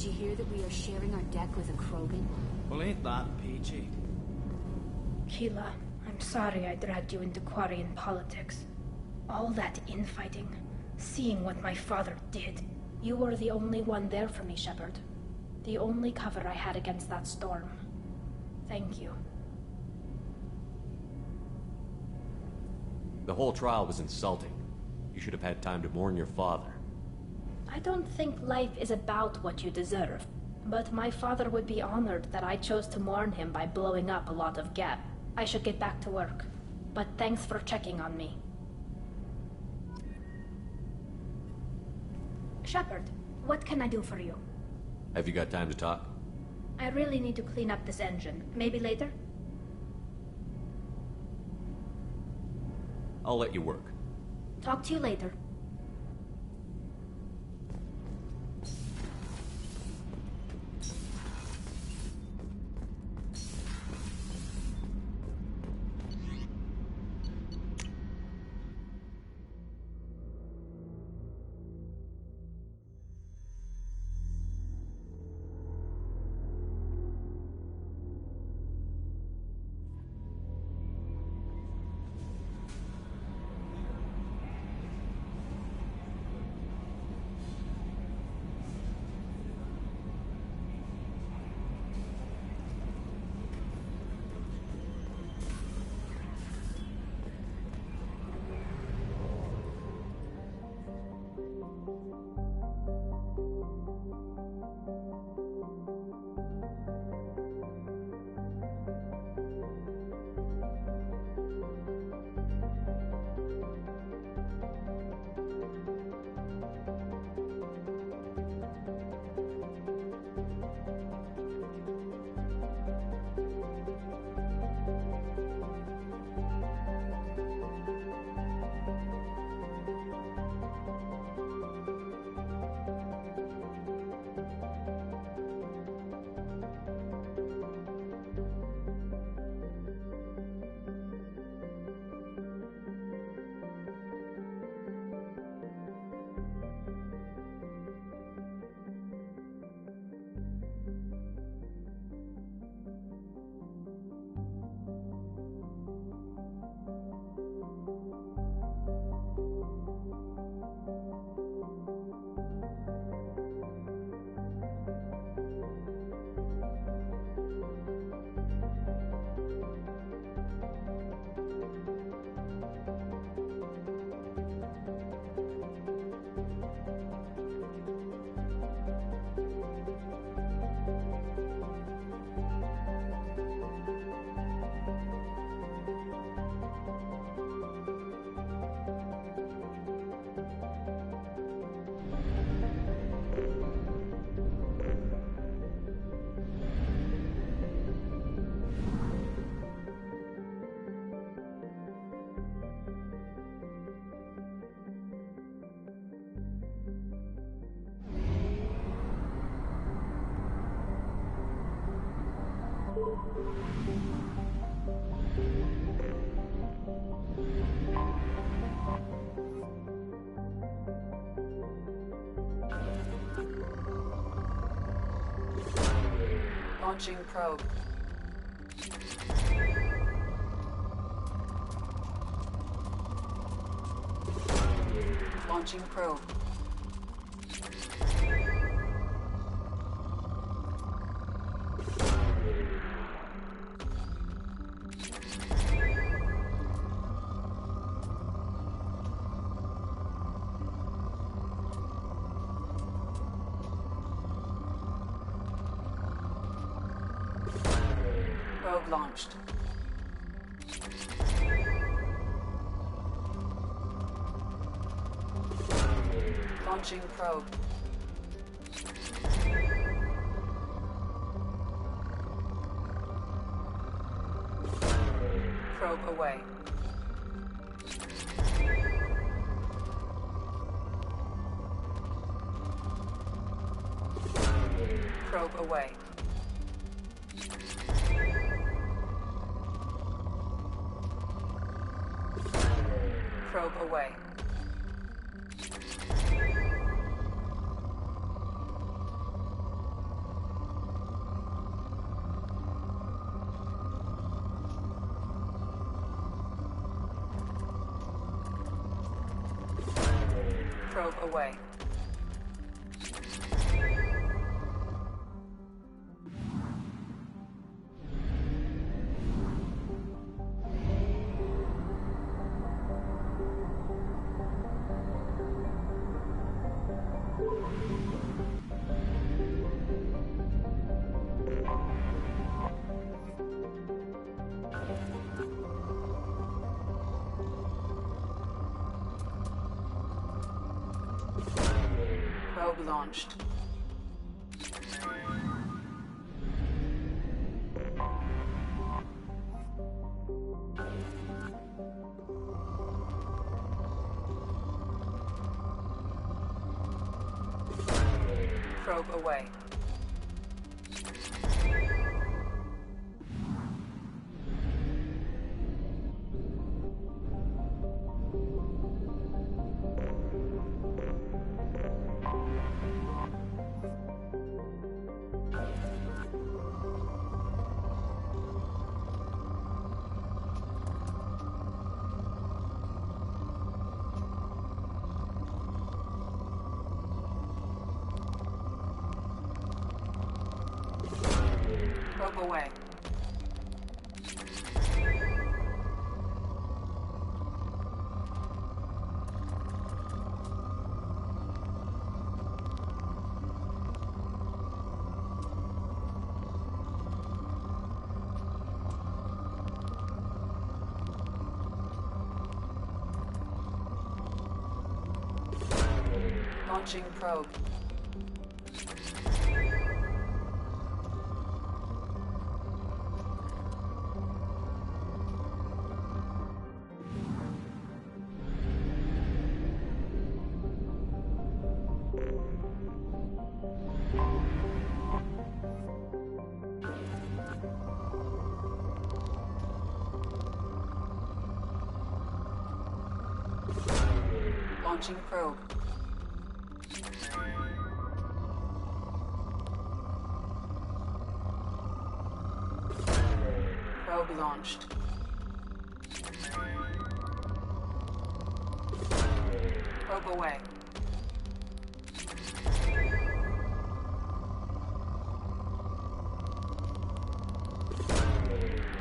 Did you hear that we are sharing our deck with a Krogan? Well, ain't that peachy? Keela, I'm sorry I dragged you into Quarian politics. All that infighting, seeing what my father did. You were the only one there for me, Shepard. The only cover I had against that storm. Thank you. The whole trial was insulting. You should have had time to mourn your father. I don't think life is about what you deserve, but my father would be honored that I chose to mourn him by blowing up a lot of Geth. I should get back to work, but thanks for checking on me. Shepard, what can I do for you? Have you got time to talk? I really need to clean up this engine. Maybe later? I'll let you work. Talk to you later. Launching probe. Launching probe. Probe launched. Launching probe. Probe away. Probe away. Probe away. Probe away. Probe launched. Probe away. Probe away. Launching probe. Launching probe. Probe launched. Probe away.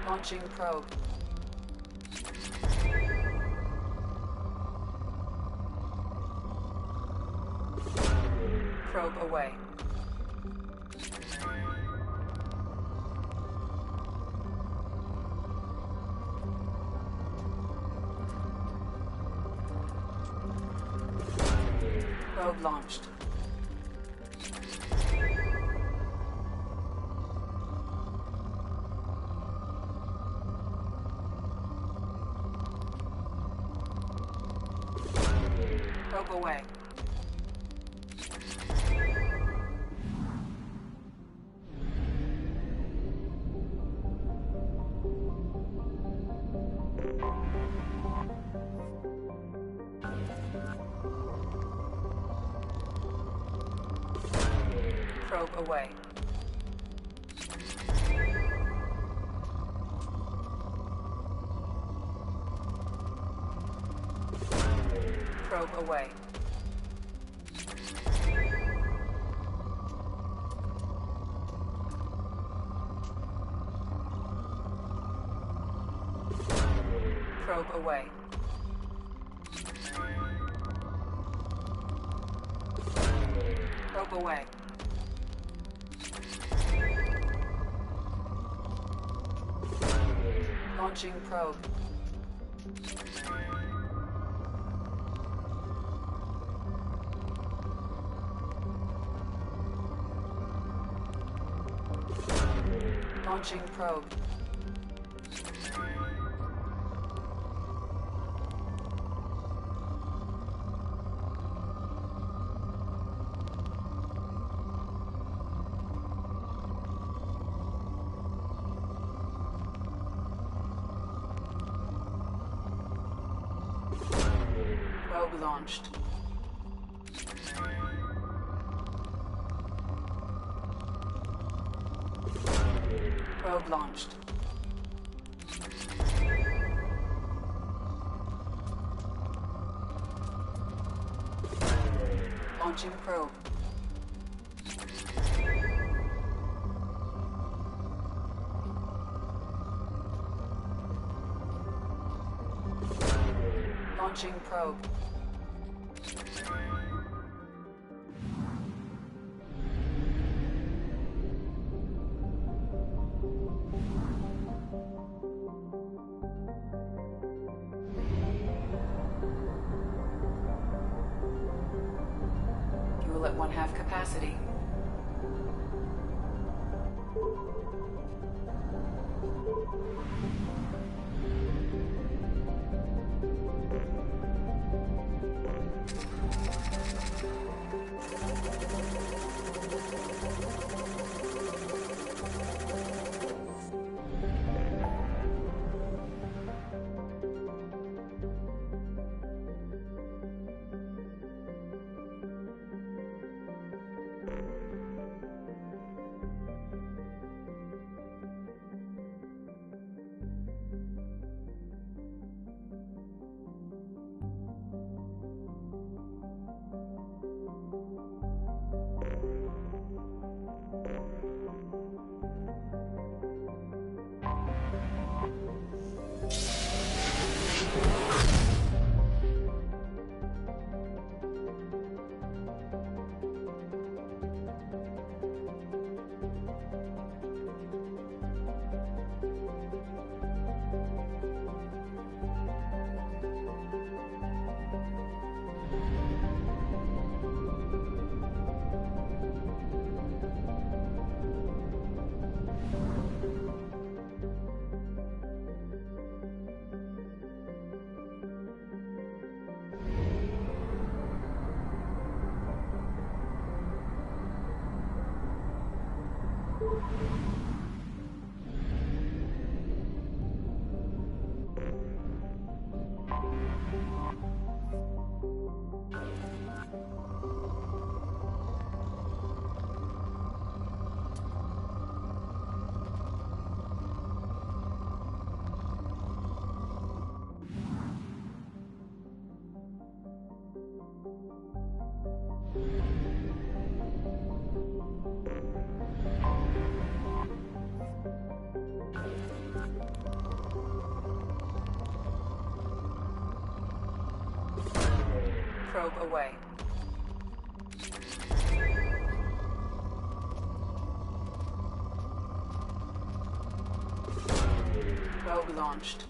Launching probe. Probe away. Probe launched. Probe away. Probe away. Probe away. Probe away. Probe away. Launching probe. Launching probe. Probe launched. Probe launched. Launching probe. Launching probe. Fuel at 1/2 capacity. Probe away. Probe launched.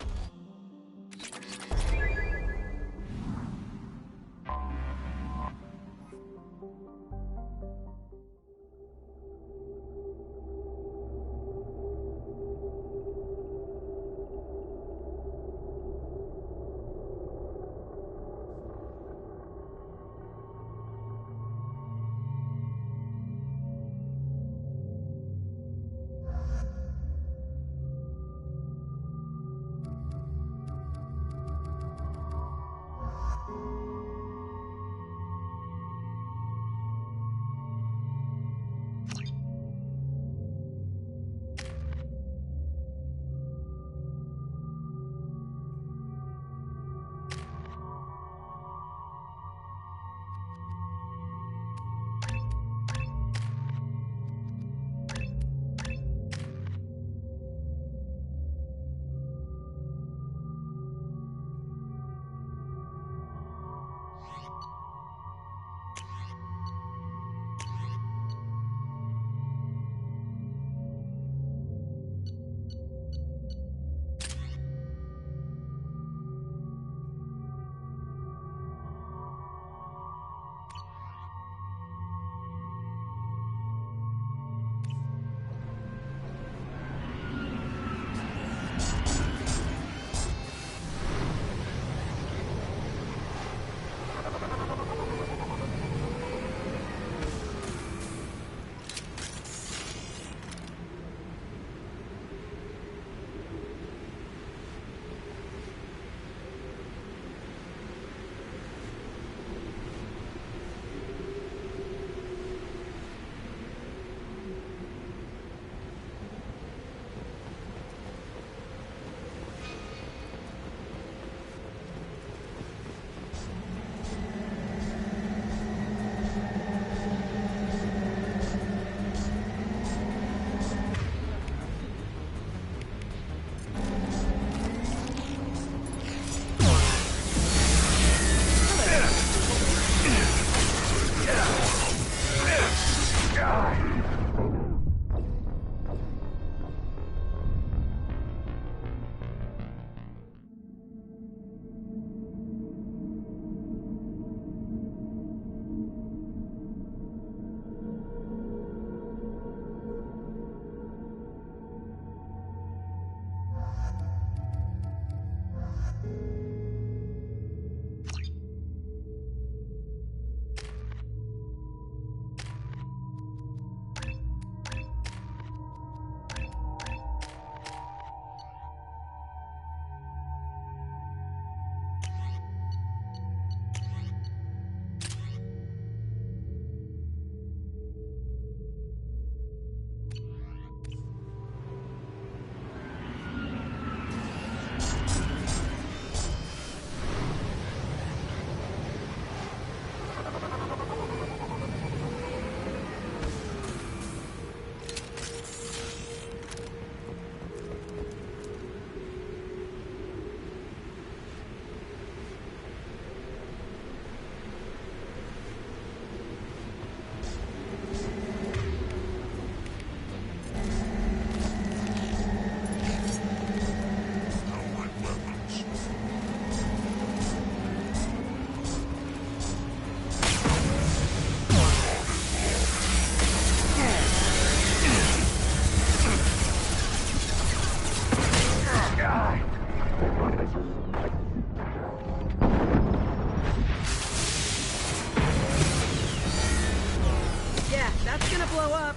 blow up.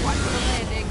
Watch for the landing.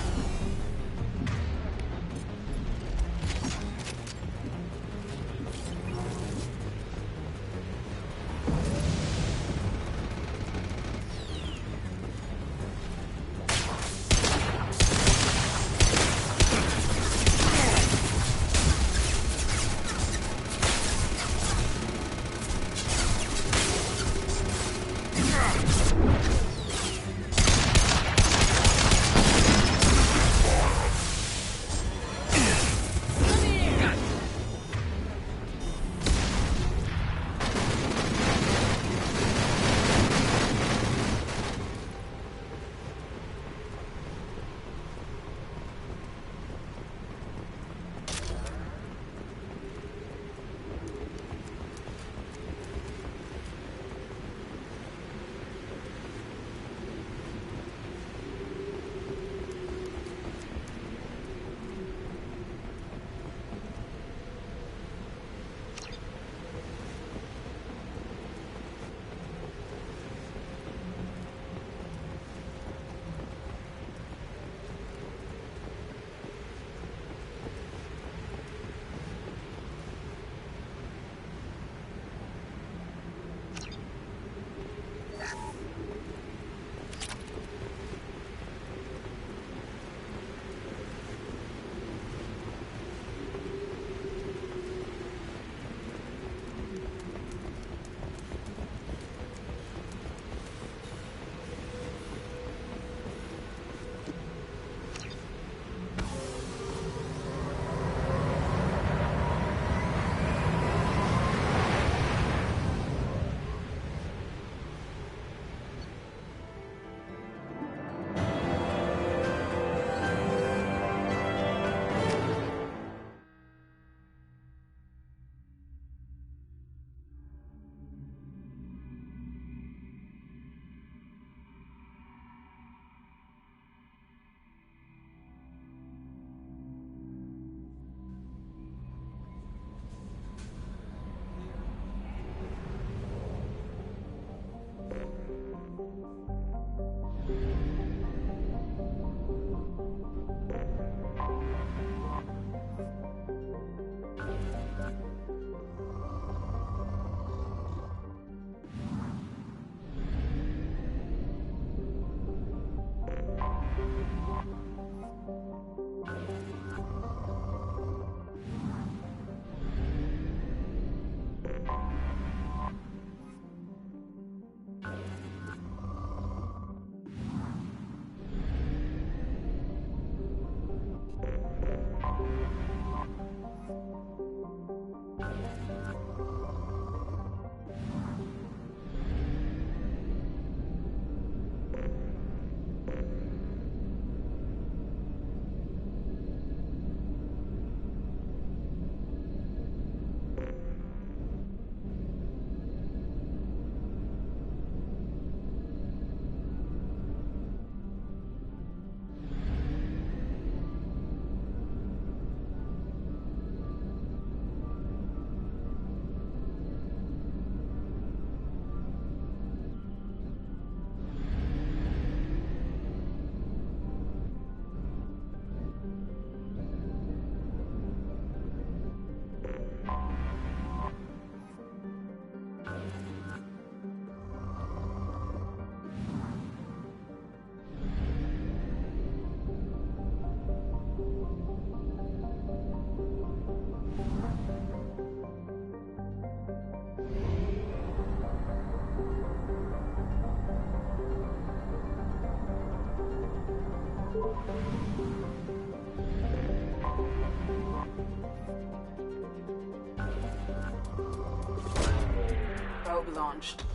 Probe launched.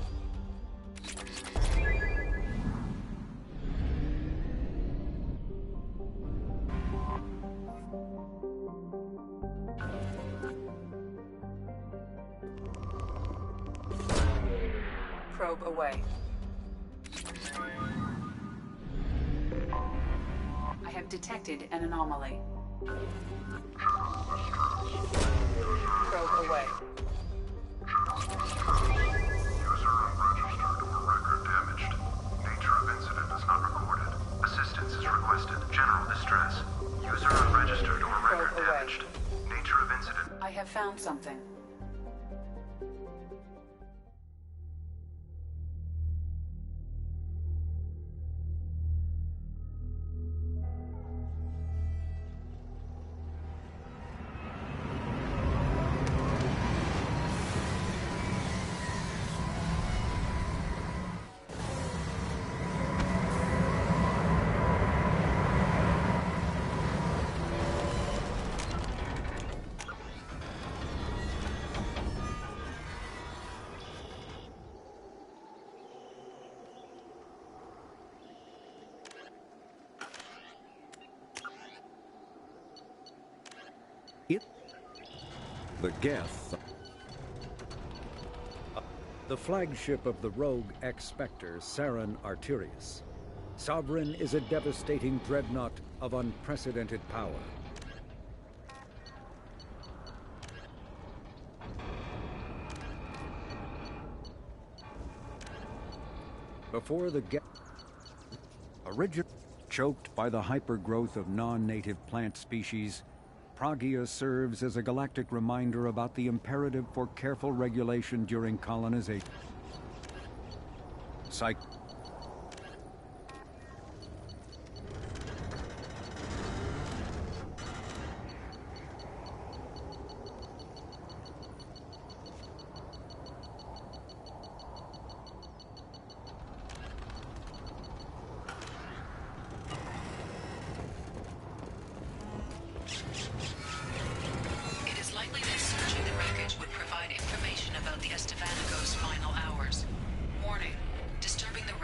Probe away. I have detected an anomaly. Probe away. User unregistered or record damaged. Nature of incident is not recorded. Assistance is requested. General distress. User unregistered or record damaged. Nature of incident. I have found something. The Geth, the flagship of the rogue ex-Spectre, Saren Arterius. Sovereign is a devastating dreadnought of unprecedented power. Before the Geth, originally choked by the hypergrowth of non-native plant species, Pragia serves as a galactic reminder about the imperative for careful regulation during colonization. Disturbing the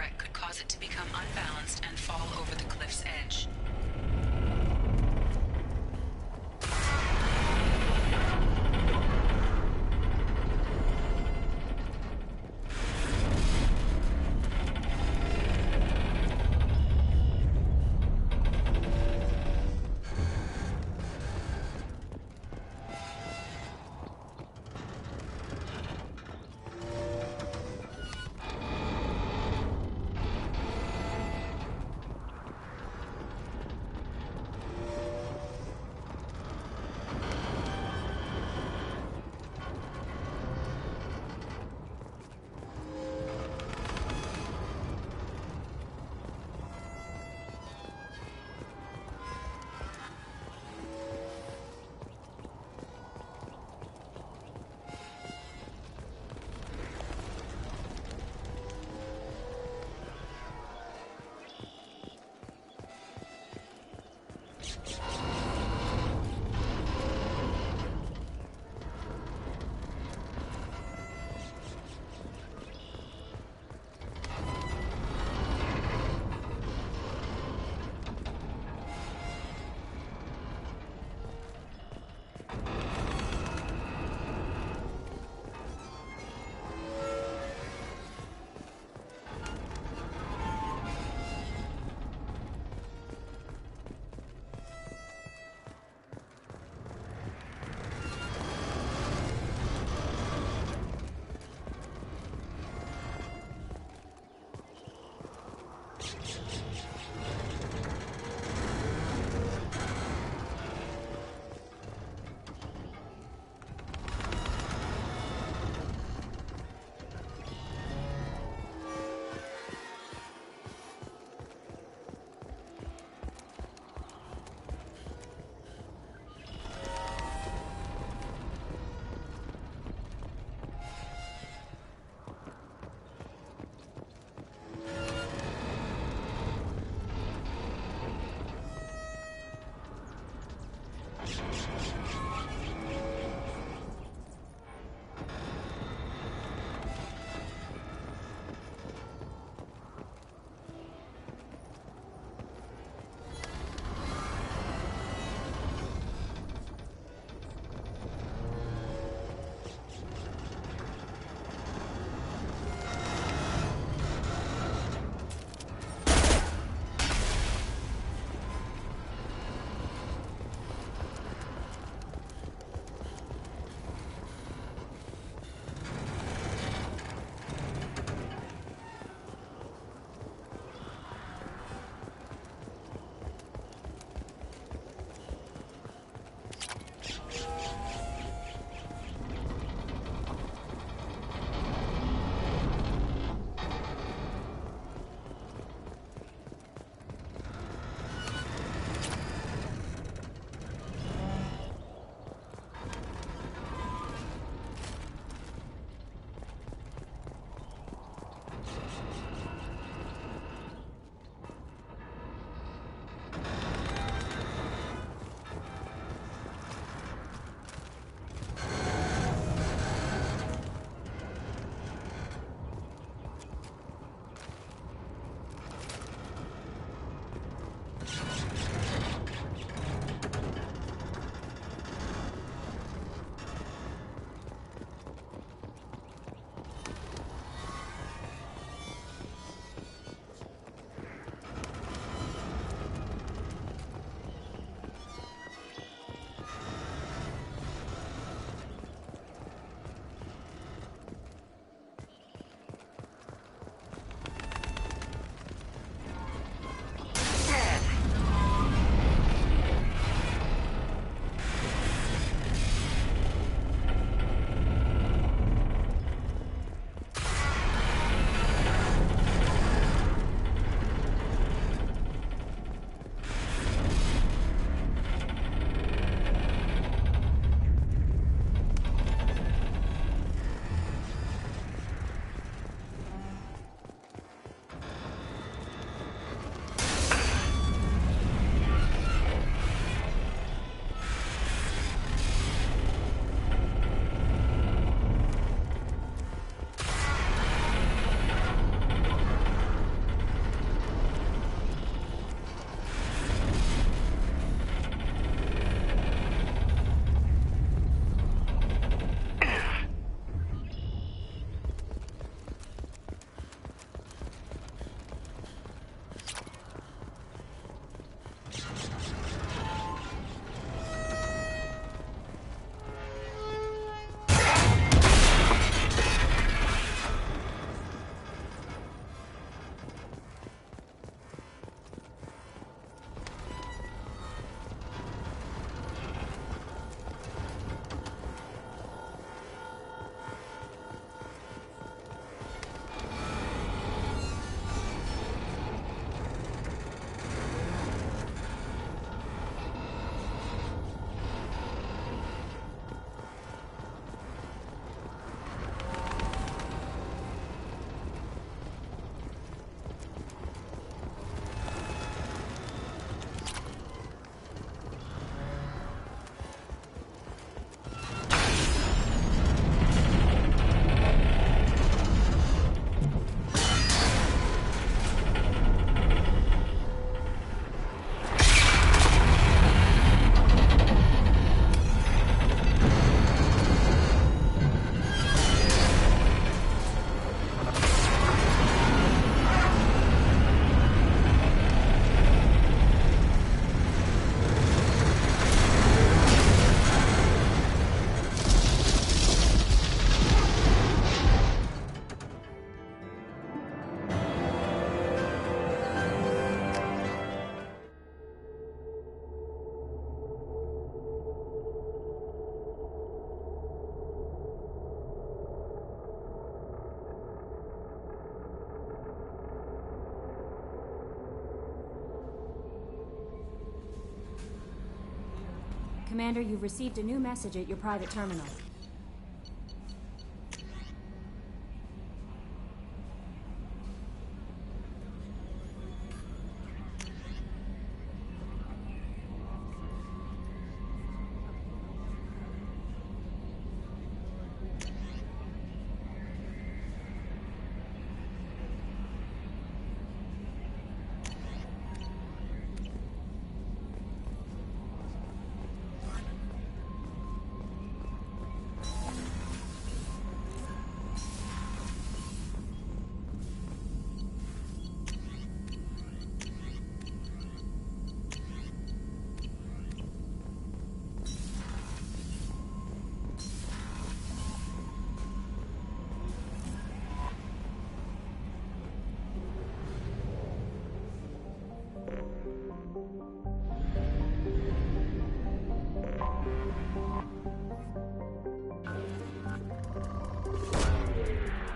Commander, you've received a new message at your private terminal.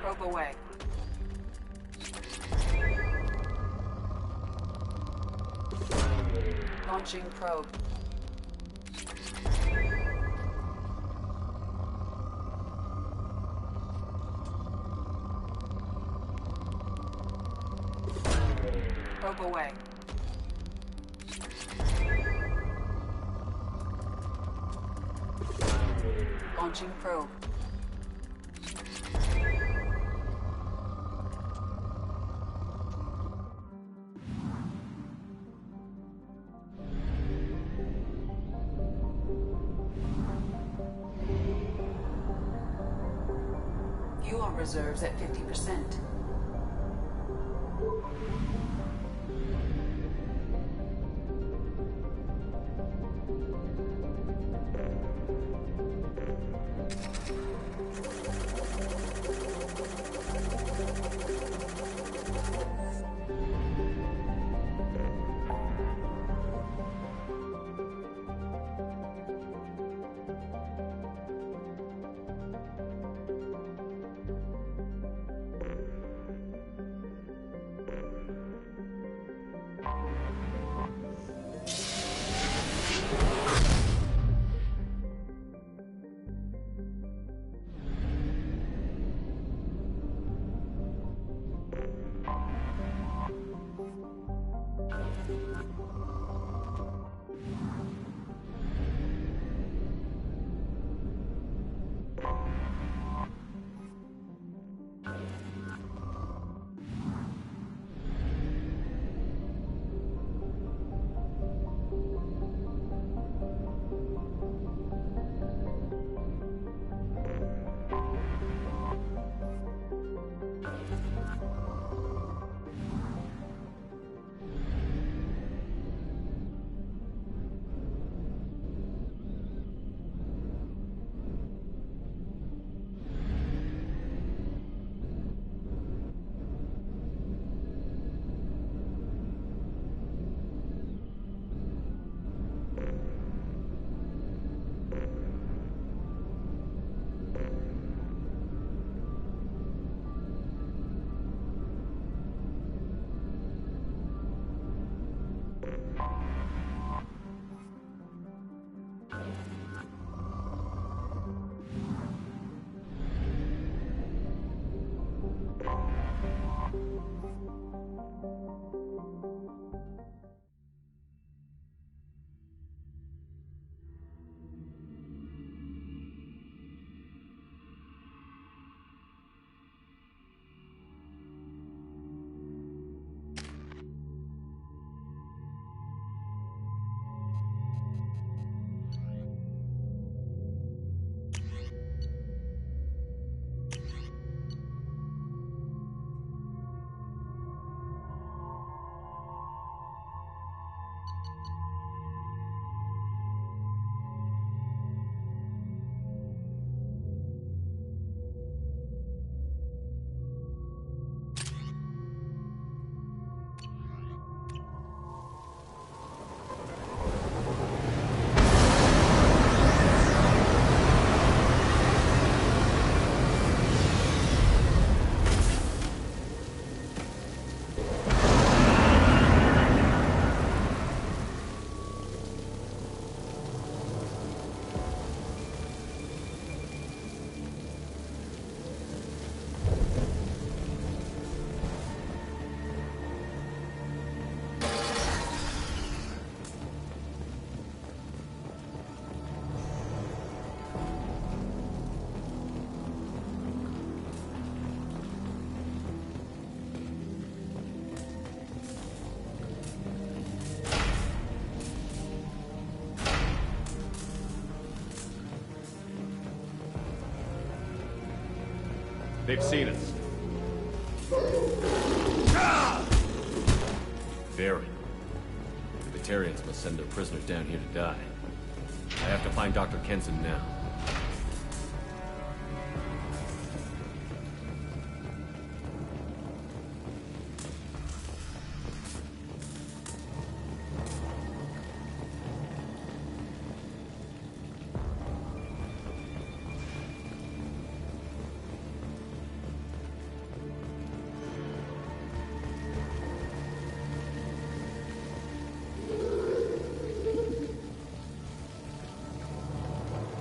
Probe away. Launching probe. Probe away. Launching probe. Fuel reserves at 50%. They've seen us. Very. The Batarians must send their prisoners down here to die. I have to find Dr. Kenson now.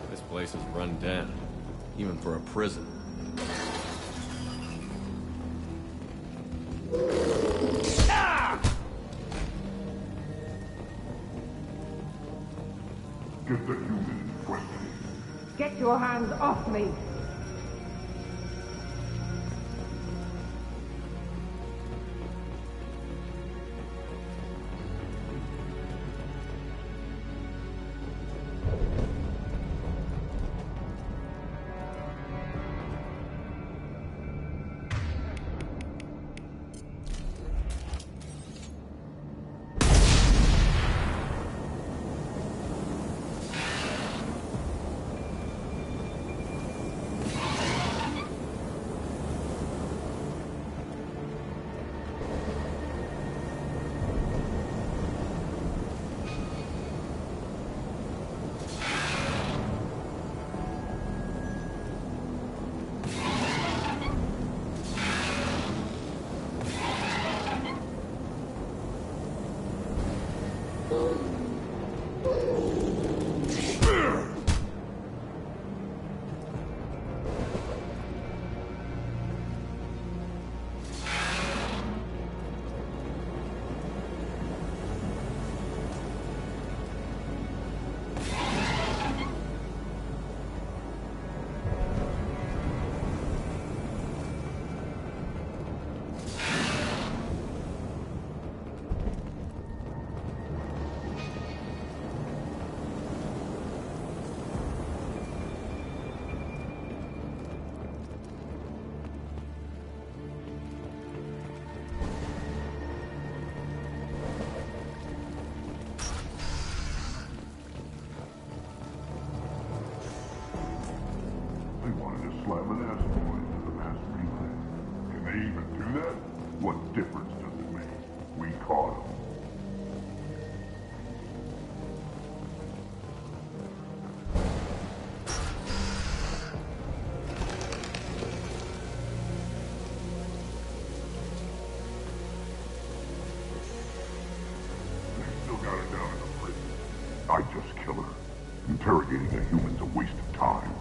This place is run down, even for a prison. Get the human in question. Get your hands off me! They wanted to slam an asteroid into the mass relay. Can they even do that? What difference does it make? We caught them. They still got her down in the prison. I'd just kill her. Interrogating a human's a waste of time.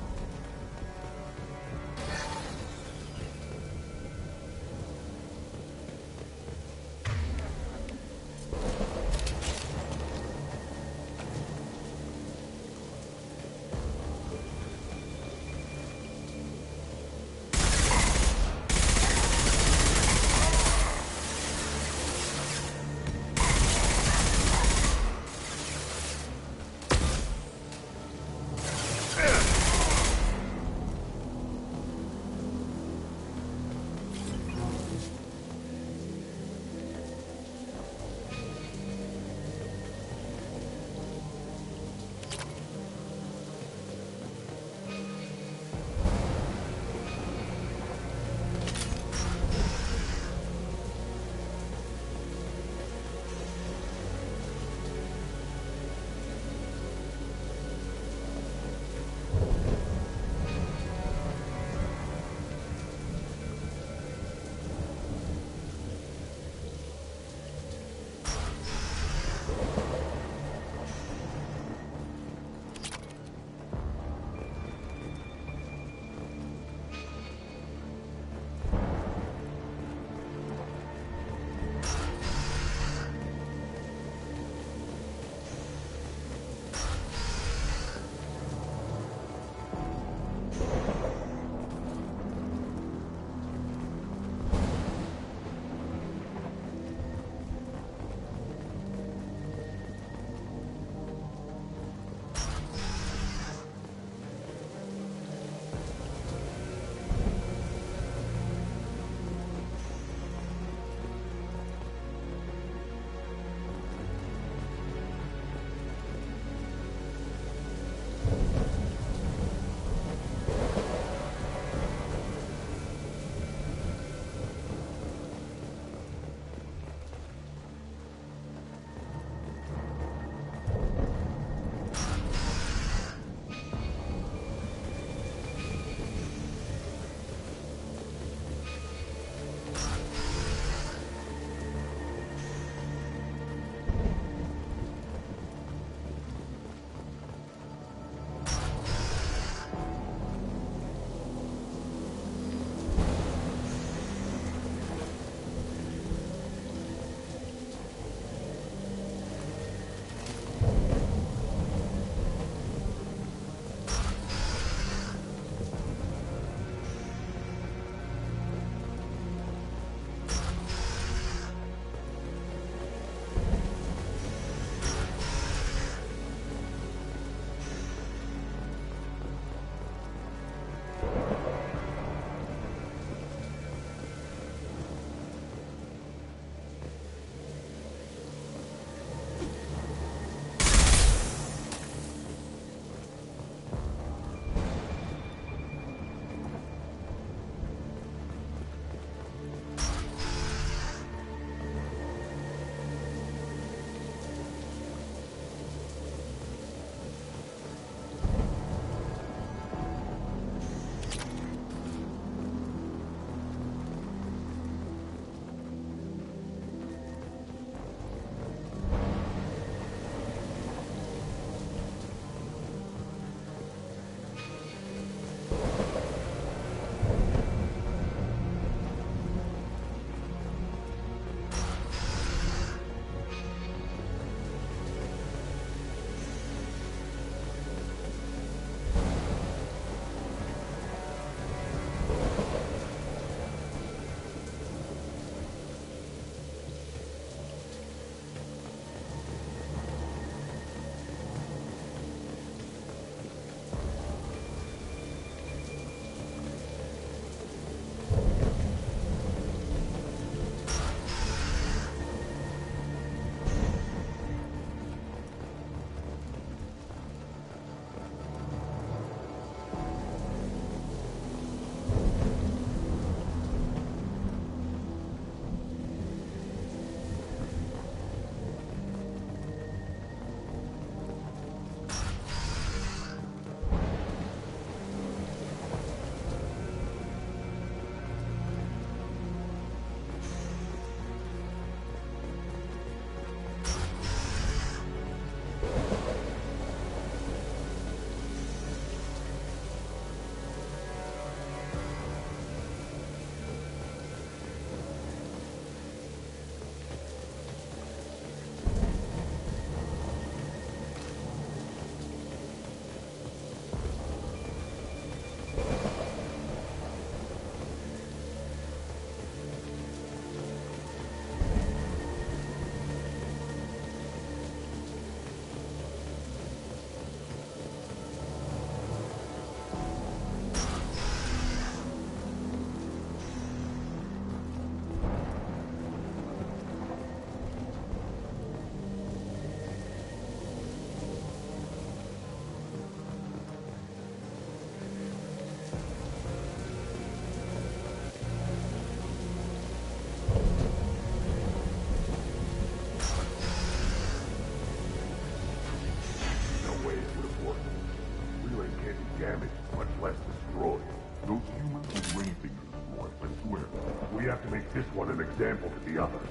example to the others.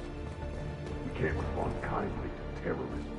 We can't respond kindly to terrorism.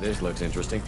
This looks interesting.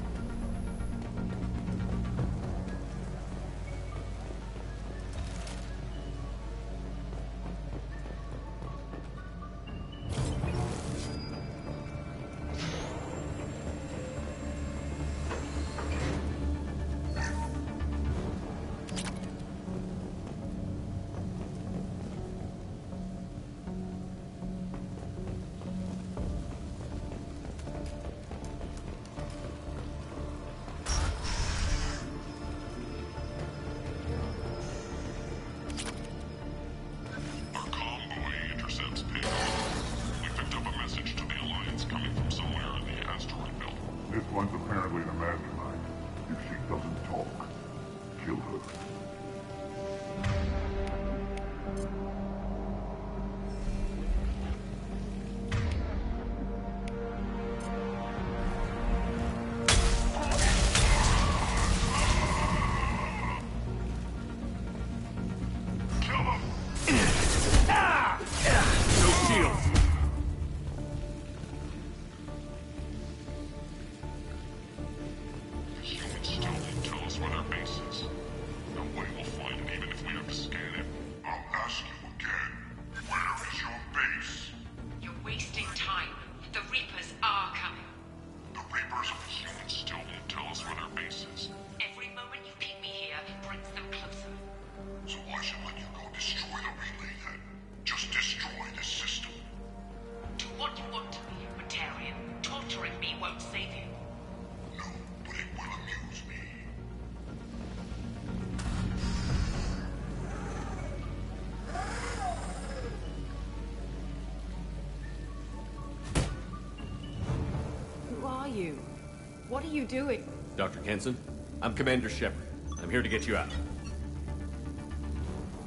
What are you doing? Dr. Kenson, I'm Commander Shepard. I'm here to get you out.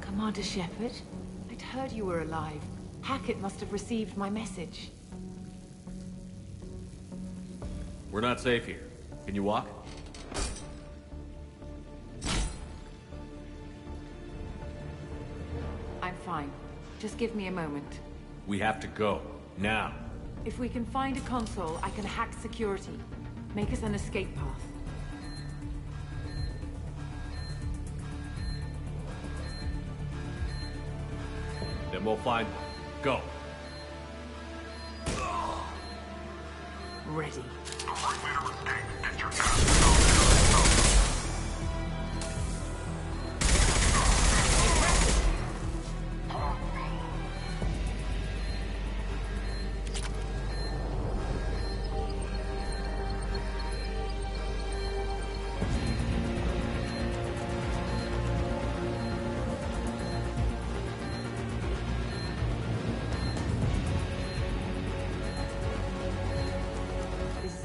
Commander Shepard? I'd heard you were alive. Hackett must have received my message. We're not safe here. Can you walk? I'm fine. Just give me a moment. We have to go. Now. If we can find a console, I can hack security. Make us an escape path. Then we'll find one. Go. Ready.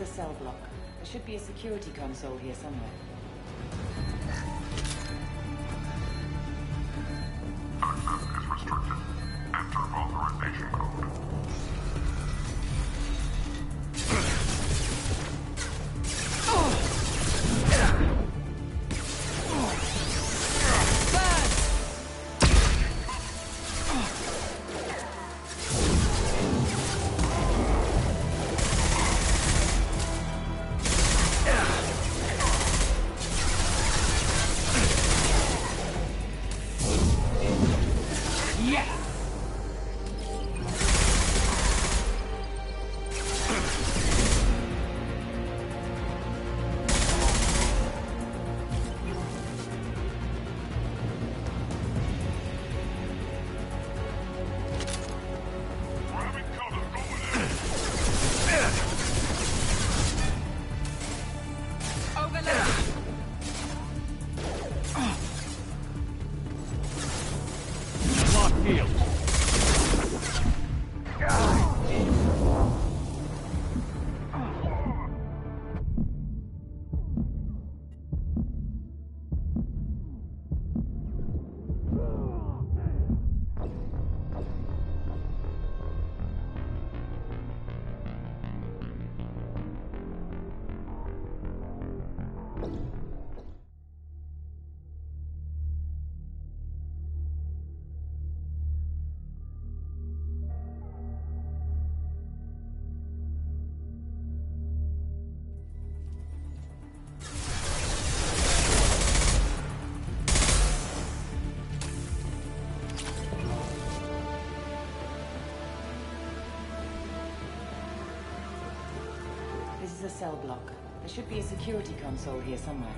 Cell block. There should be a security console here somewhere. Access is restricted. Enter authorization code. This is a cell block. There should be a security console here somewhere.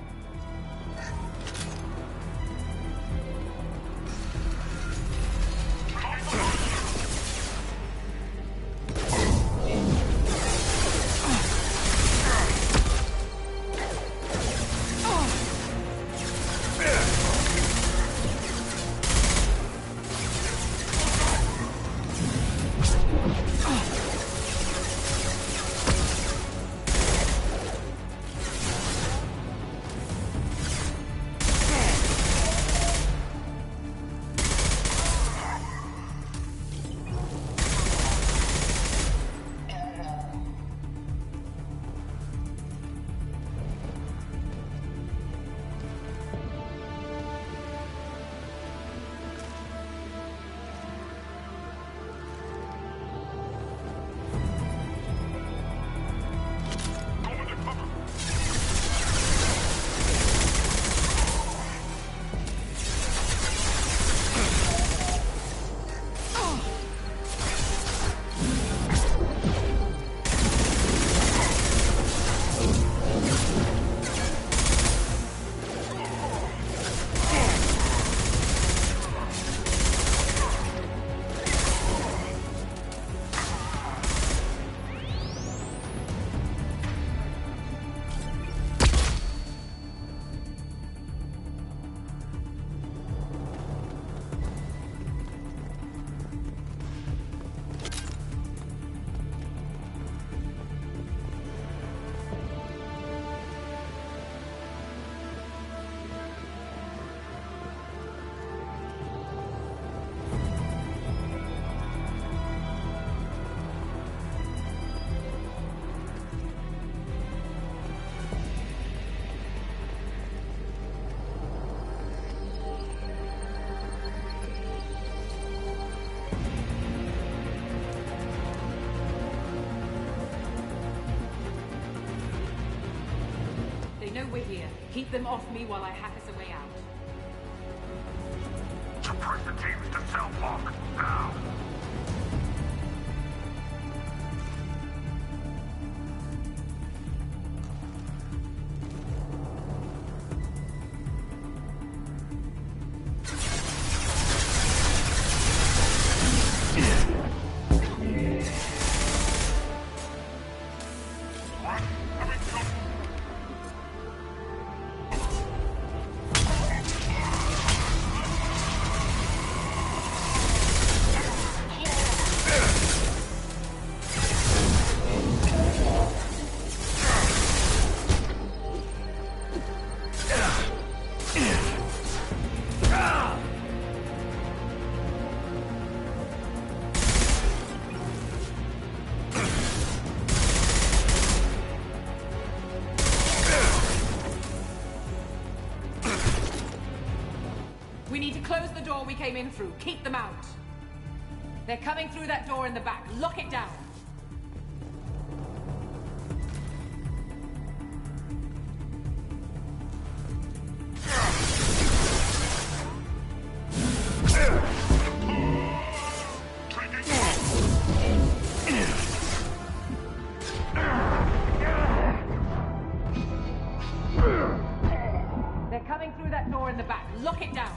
know we're here. Keep them off me while I hack us a way out. Suppress the teams to Cell Block, now! We need to close the door we came in through. Keep them out. They're coming through that door in the back. Lock it down. They're coming through that door in the back. Lock it down.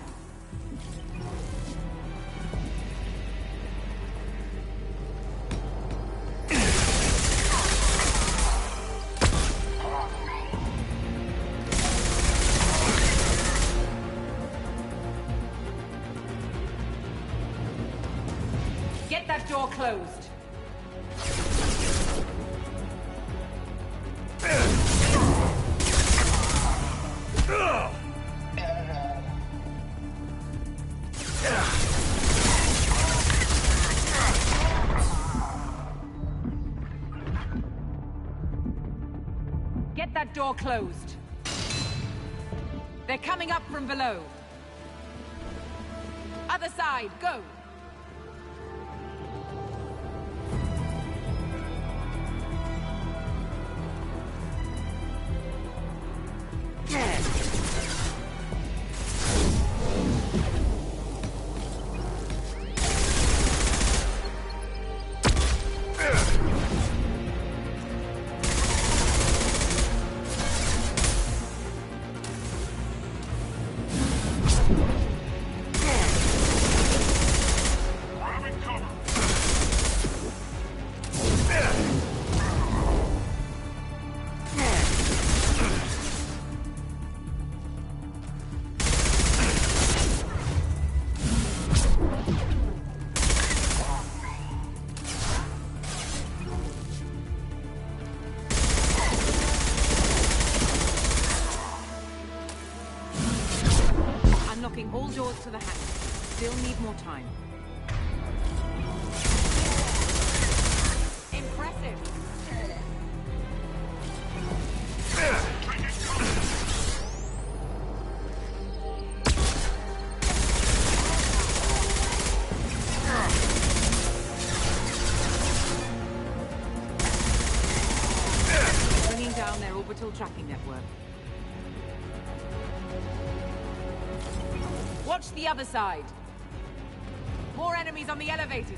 Get that door closed. Get that door closed. They're coming up from below. Other side, go! Unlocking all doors to the hangar. Still need more time. Impressive. Bringing down their orbital tracking network. Watch the other side. More enemies on the elevators.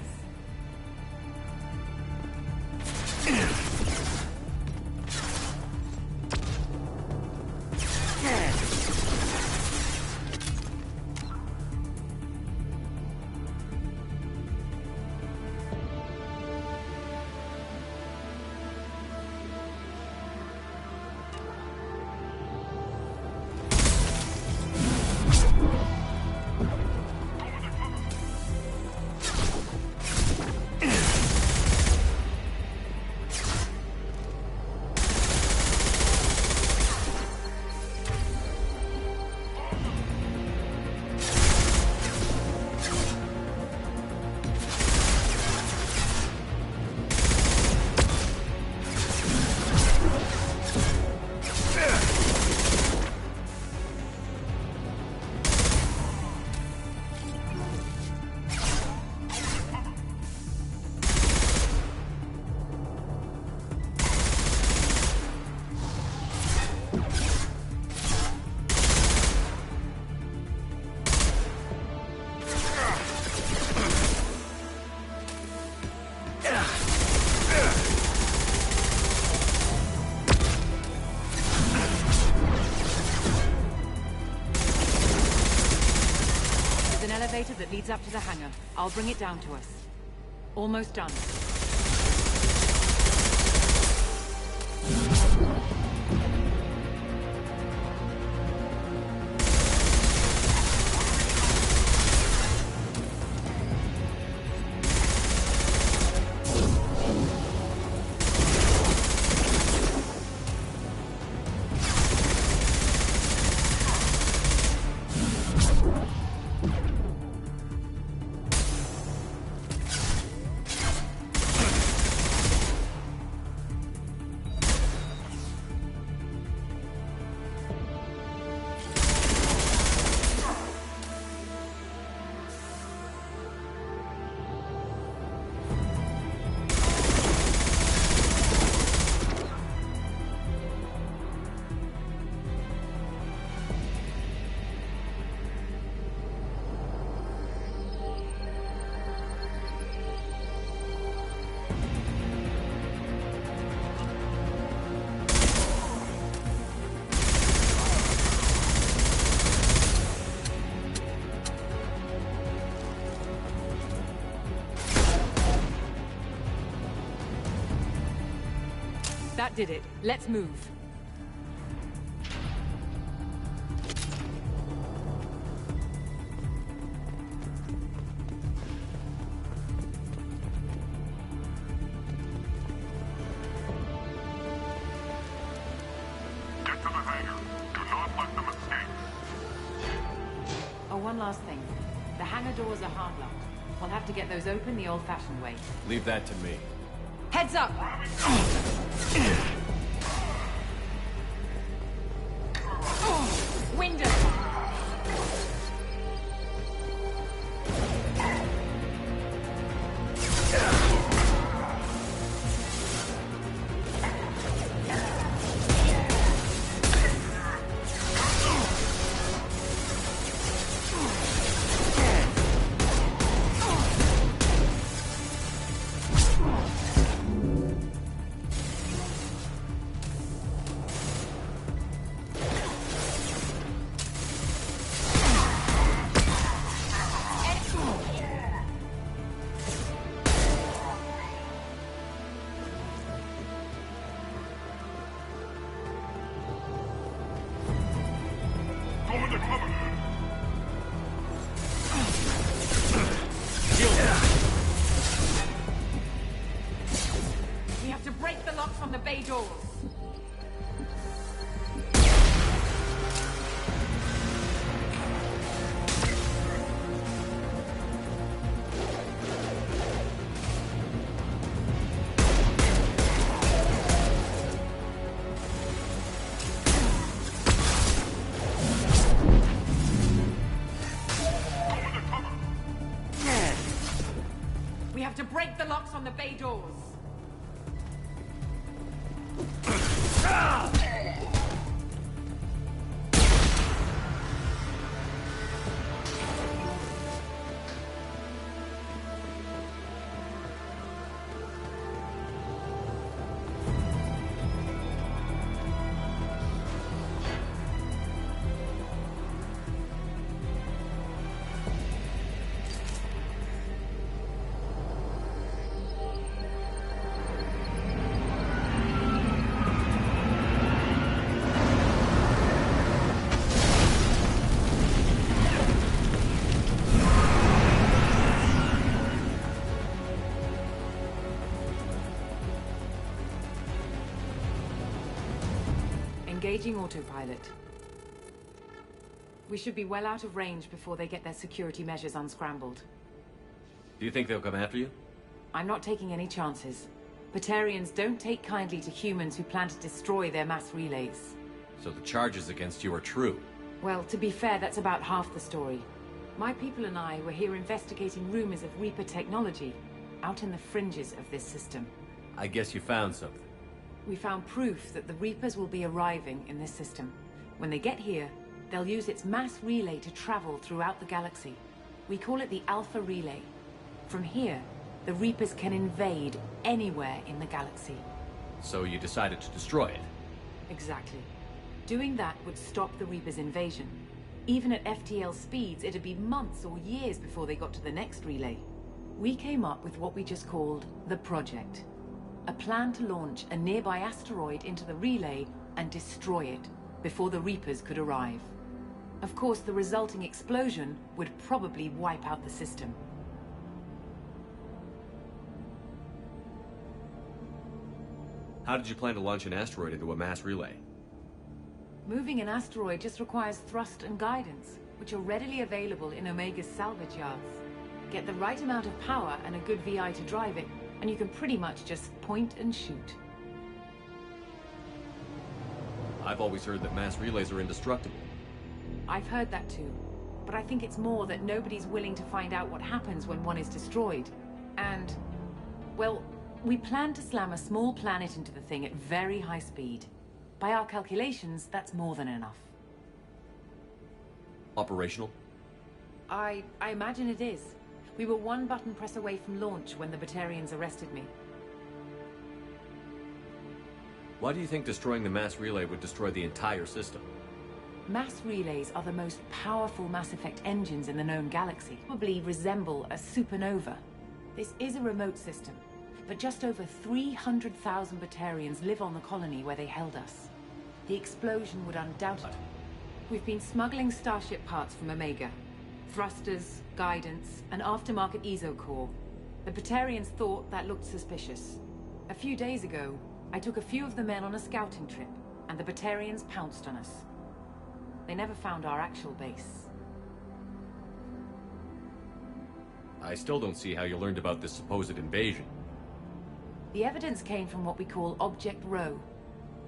elevator that leads up to the hangar. I'll bring it down to us. Almost done. That did it. Let's move. Get to the hangar. Do not let them escape. Oh, one last thing. The hangar doors are hard locked. We'll have to get those open the old-fashioned way. Leave that to me. Heads up! Window! We have to break the locks on the bay doors. We have to break the locks on the bay doors. Engaging autopilot. We should be well out of range before they get their security measures unscrambled. Do you think they'll come after you? I'm not taking any chances. Batarians don't take kindly to humans who plan to destroy their mass relays. So the charges against you are true? Well, to be fair, that's about half the story. My people and I were here investigating rumors of Reaper technology, out in the fringes of this system. I guess you found something. We found proof that the Reapers will be arriving in this system. When they get here, they'll use its mass relay to travel throughout the galaxy. We call it the Alpha Relay. From here, the Reapers can invade anywhere in the galaxy. So you decided to destroy it? Exactly. Doing that would stop the Reapers' invasion. Even at FTL speeds, it'd be months or years before they got to the next relay. We came up with what we just called the Project. A plan to launch a nearby asteroid into the relay and destroy it before the Reapers could arrive. Of course, the resulting explosion would probably wipe out the system. How did you plan to launch an asteroid into a mass relay? Moving an asteroid just requires thrust and guidance, which are readily available in Omega's salvage yards. Get the right amount of power and a good VI to drive it, and you can pretty much just point and shoot. I've always heard that mass relays are indestructible. I've heard that too, but I think it's more that nobody's willing to find out what happens when one is destroyed. And, well, we plan to slam a small planet into the thing at very high speed. By our calculations, that's more than enough. Operational? I imagine it is. We were one button press away from launch when the Batarians arrested me. Why do you think destroying the mass relay would destroy the entire system? Mass relays are the most powerful Mass Effect engines in the known galaxy. Probably resemble a supernova. This is a remote system, but just over 300,000 Batarians live on the colony where they held us. The explosion would undoubtedly... We've been smuggling Starship parts from Omega. Thrusters, guidance, and aftermarket ESO core. The Batarians thought that looked suspicious. A few days ago, I took a few of the men on a scouting trip, and the Batarians pounced on us. They never found our actual base. I still don't see how you learned about this supposed invasion. The evidence came from what we call Object Rho,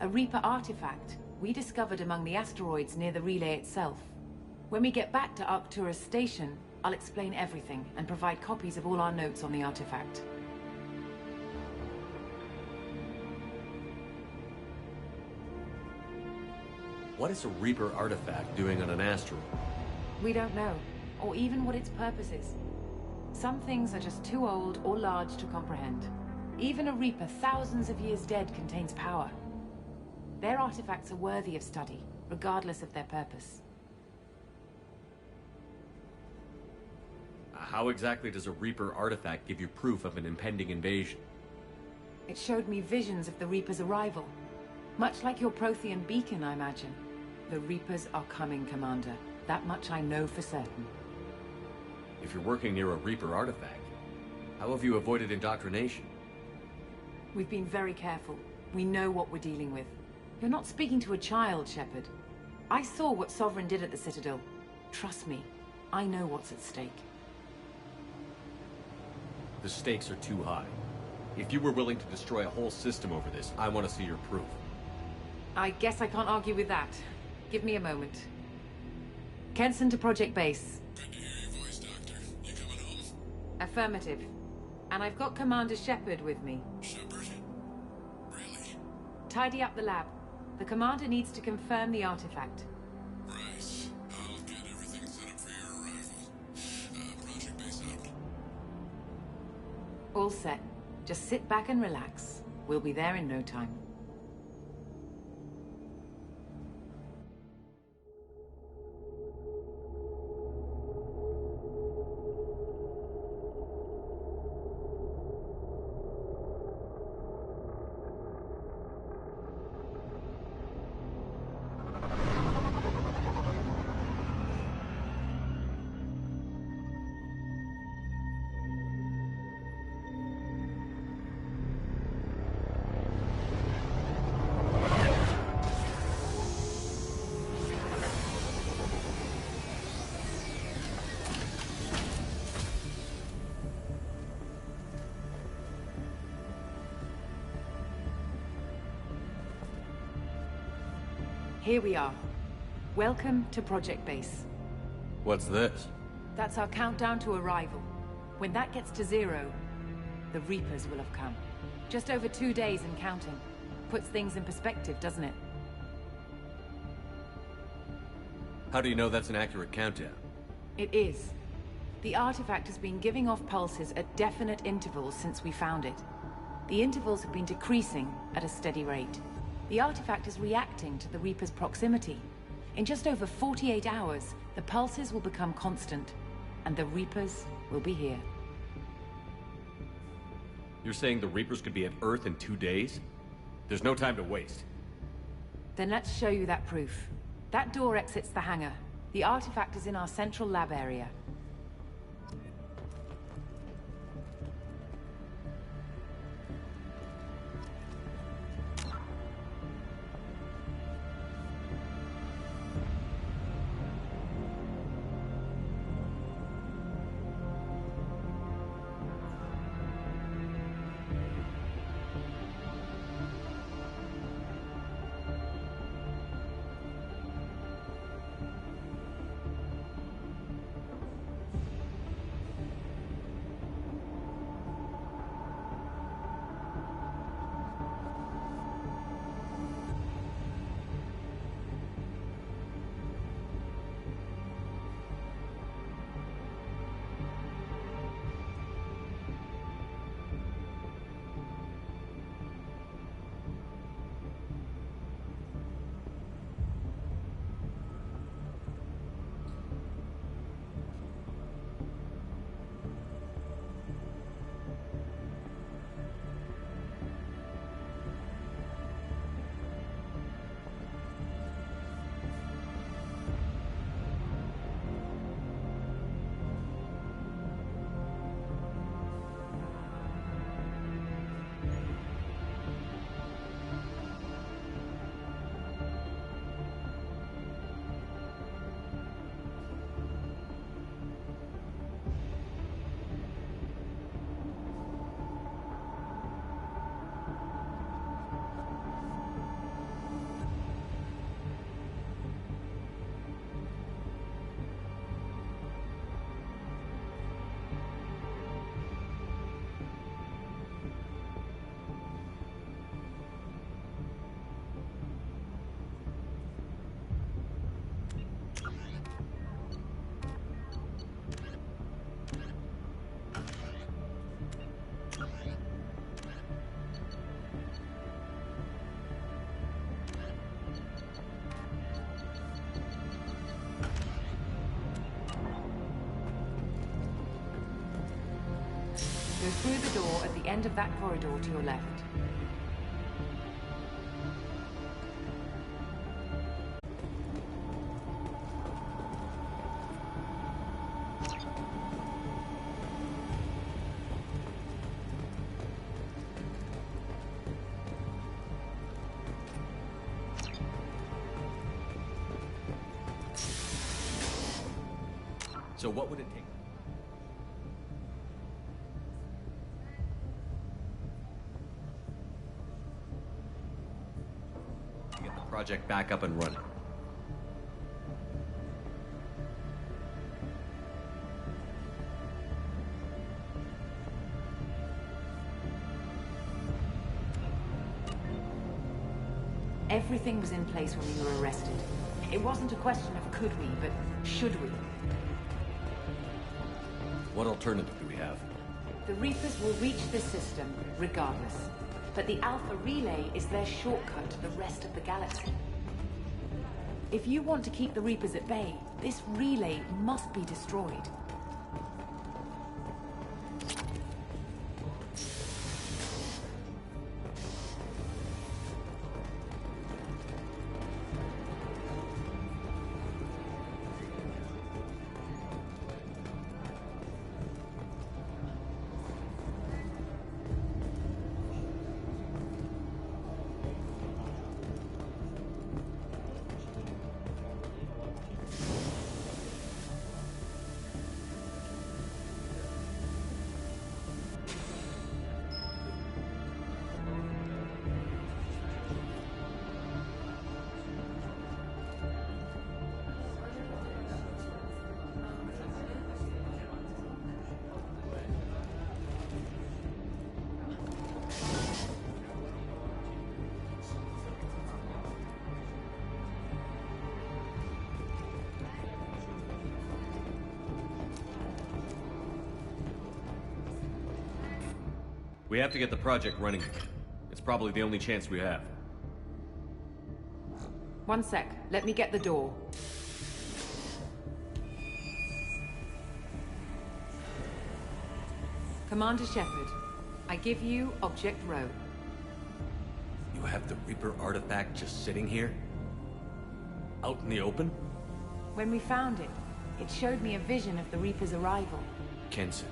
a Reaper artifact we discovered among the asteroids near the relay itself. When we get back to Arcturus Station, I'll explain everything and provide copies of all our notes on the artifact. What is a Reaper artifact doing on an asteroid? We don't know, or even what its purpose is. Some things are just too old or large to comprehend. Even a Reaper thousands of years dead contains power. Their artifacts are worthy of study, regardless of their purpose. How exactly does a Reaper artifact give you proof of an impending invasion? It showed me visions of the Reaper's arrival. Much like your Prothean beacon, I imagine. The Reapers are coming, Commander. That much I know for certain. If you're working near a Reaper artifact, how have you avoided indoctrination? We've been very careful. We know what we're dealing with. You're not speaking to a child, Shepard. I saw what Sovereign did at the Citadel. Trust me, I know what's at stake. The stakes are too high. If you were willing to destroy a whole system over this, I want to see your proof. I guess I can't argue with that. Give me a moment. Kenson to Project Base. Good to hear your voice, Doctor. You coming home? Affirmative. And I've got Commander Shepard with me. Shepard? Really? Tidy up the lab. The Commander needs to confirm the artifact. Right. I'll get everything set up for your arrival. Project Base out. All set. Just sit back and relax. We'll be there in no time. Here we are. Welcome to Project Base. What's this? That's our countdown to arrival. When that gets to 0, the Reapers will have come. Just over 2 days and counting. Puts things in perspective, doesn't it? How do you know that's an accurate countdown? It is. The artifact has been giving off pulses at definite intervals since we found it. The intervals have been decreasing at a steady rate. The artifact is reacting to the Reaper's proximity. In just over 48 hours, the pulses will become constant, and the Reapers will be here. You're saying the Reapers could be at Earth in 2 days? There's no time to waste. Then let's show you that proof. That door exits the hangar. The artifact is in our central lab area. Go through the door at the end of that corridor to your left. So what would it take? To get the project back up and running. Everything was in place when we were arrested. It wasn't a question of could we, but should we. What alternative do we have? The Reapers will reach this system, regardless. But the Alpha Relay is their shortcut to the rest of the galaxy. If you want to keep the Reapers at bay, this relay must be destroyed. We have to get the project running again. It's probably the only chance we have. One sec. Let me get the door. Commander Shepard, I give you Object Rho. You have the Reaper artifact just sitting here? Out in the open? When we found it, it showed me a vision of the Reaper's arrival. Kenson,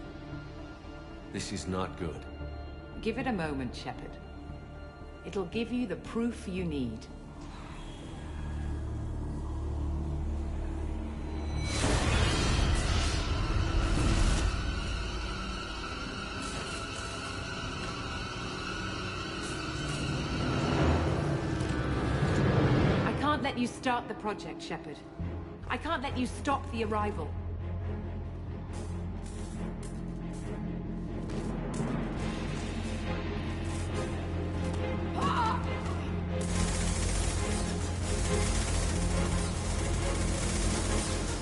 this is not good. Give it a moment, Shepard. It'll give you the proof you need. I can't let you start the project, Shepard. I can't let you stop the arrival.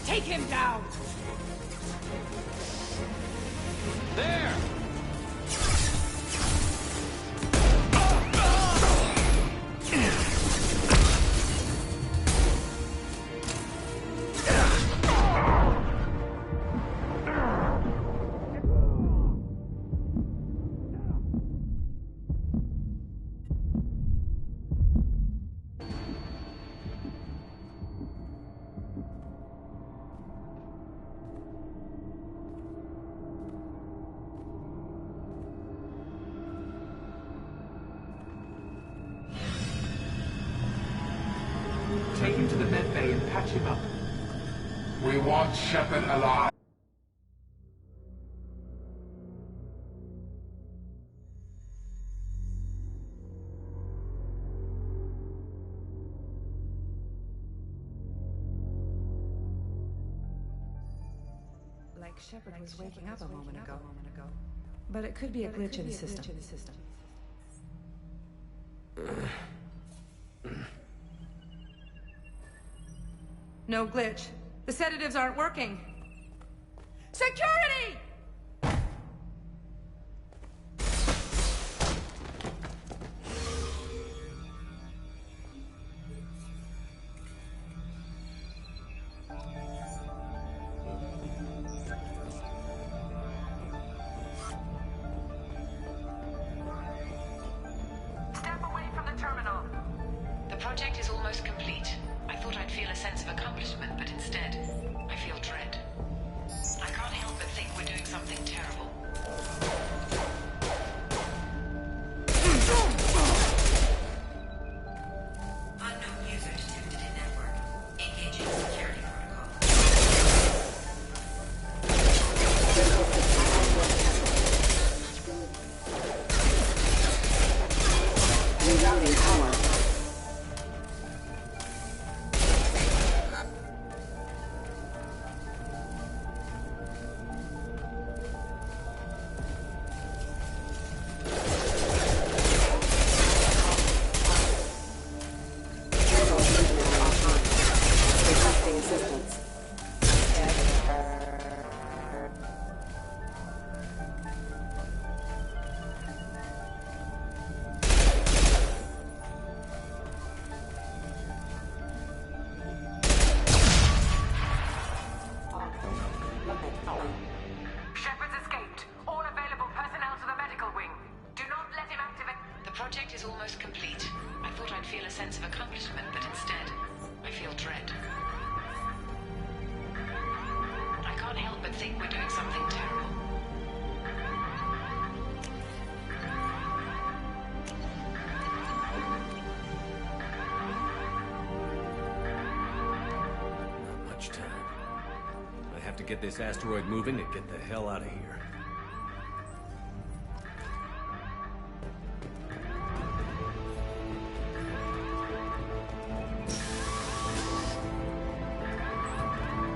Take him down! There! Take him to the med bay and patch him up. We want Shepard alive. Like Shepard was waking up a moment ago. But it could be a glitch in the system. No glitch. The sedatives aren't working. Security! Step away from the terminal. The project is almost complete. I thought I'd feel a sense of accomplishment, but instead, I feel dread. I can't help but think we're doing something terrible. Unknown user detected in network. Engaging security protocol. Rerouting power. Shepard's escaped. All available personnel to the medical wing. Do not let him activate. The project is almost complete. I thought I'd feel a sense of accomplishment, but instead, I feel dread. I can't help but think we're doing something terrible. Not much time. I have to get this asteroid moving and get the hell out of here.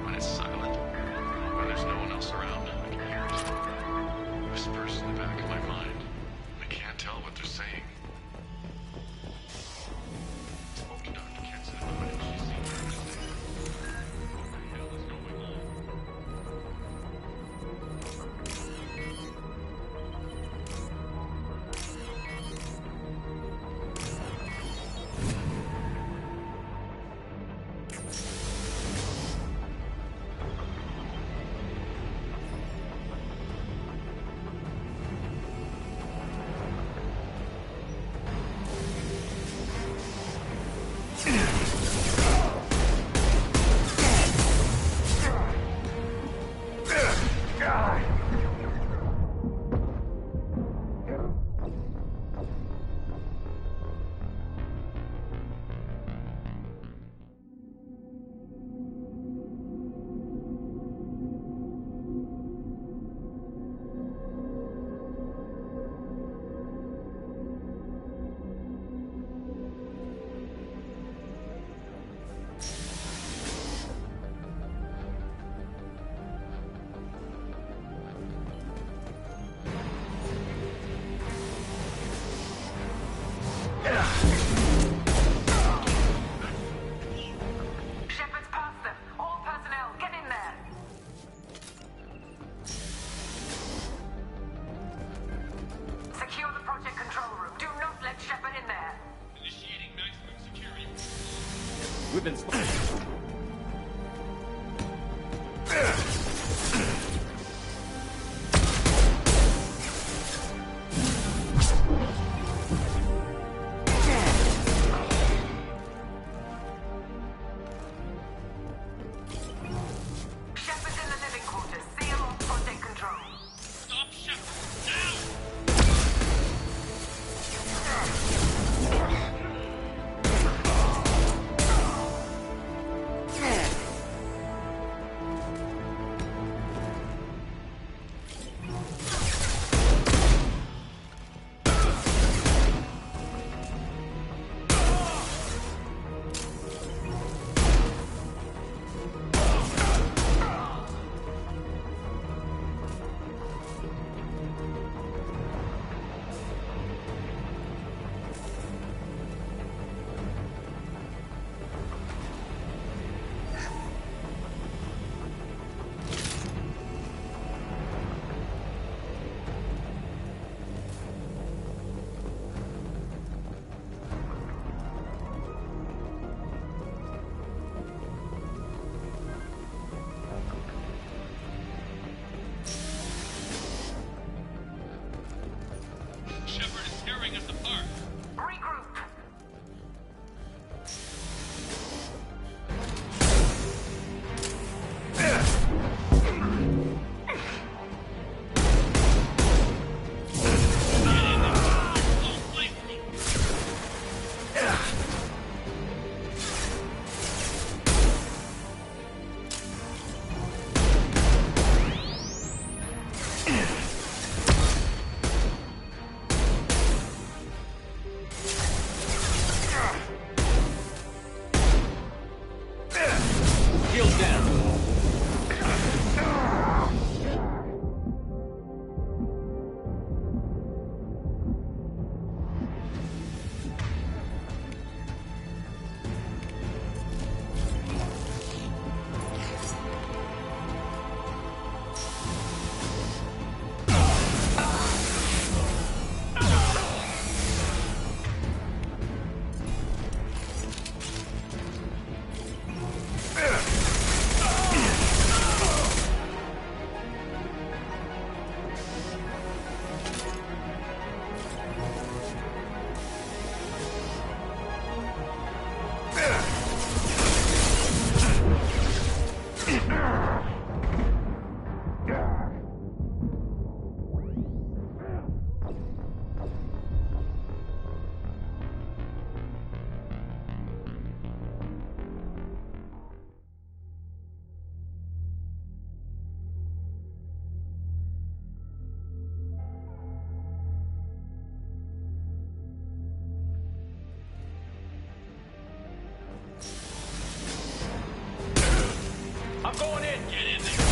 When it's silent, when there's no one else around, I can hear it. Whispers in the back of my mind. I can't tell what they're saying. Spoke to Dr. Kenson about it. She seemed to understand. What the hell is going on? We've been... I'm going in. Get in there.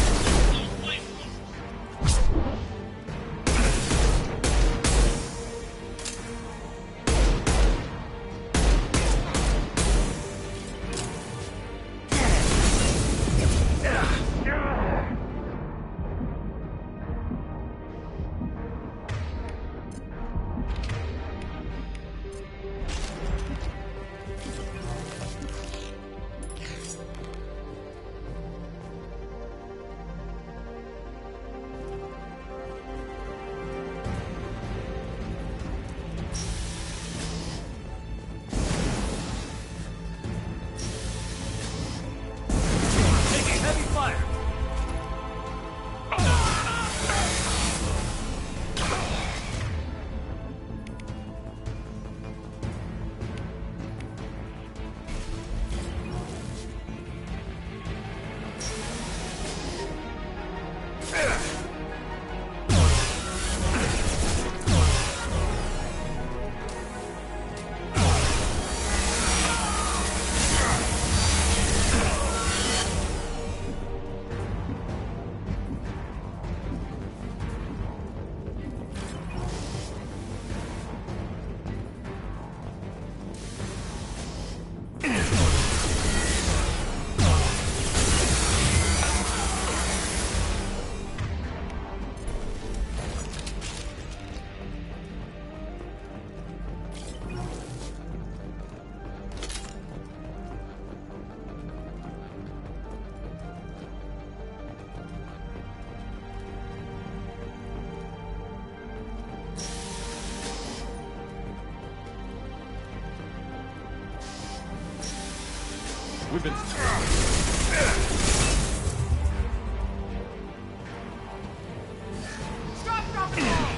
We've been... Stop dropping the ball!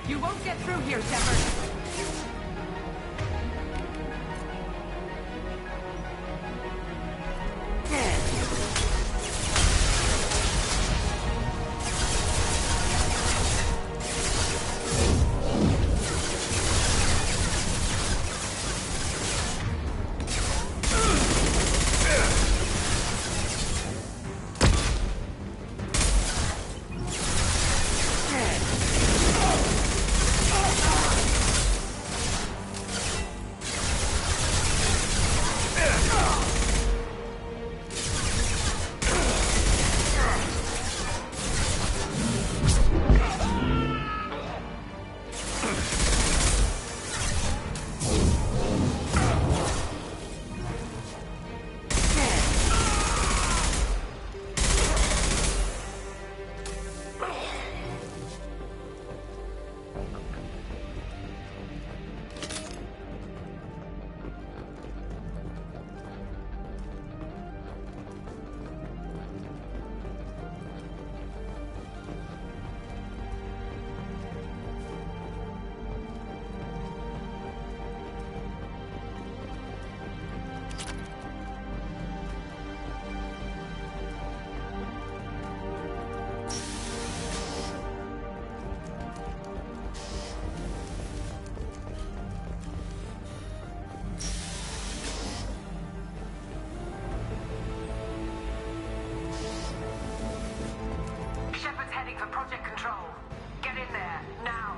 You won't get through here, Shepard! Shepard's heading for Project Control. Get in there, now!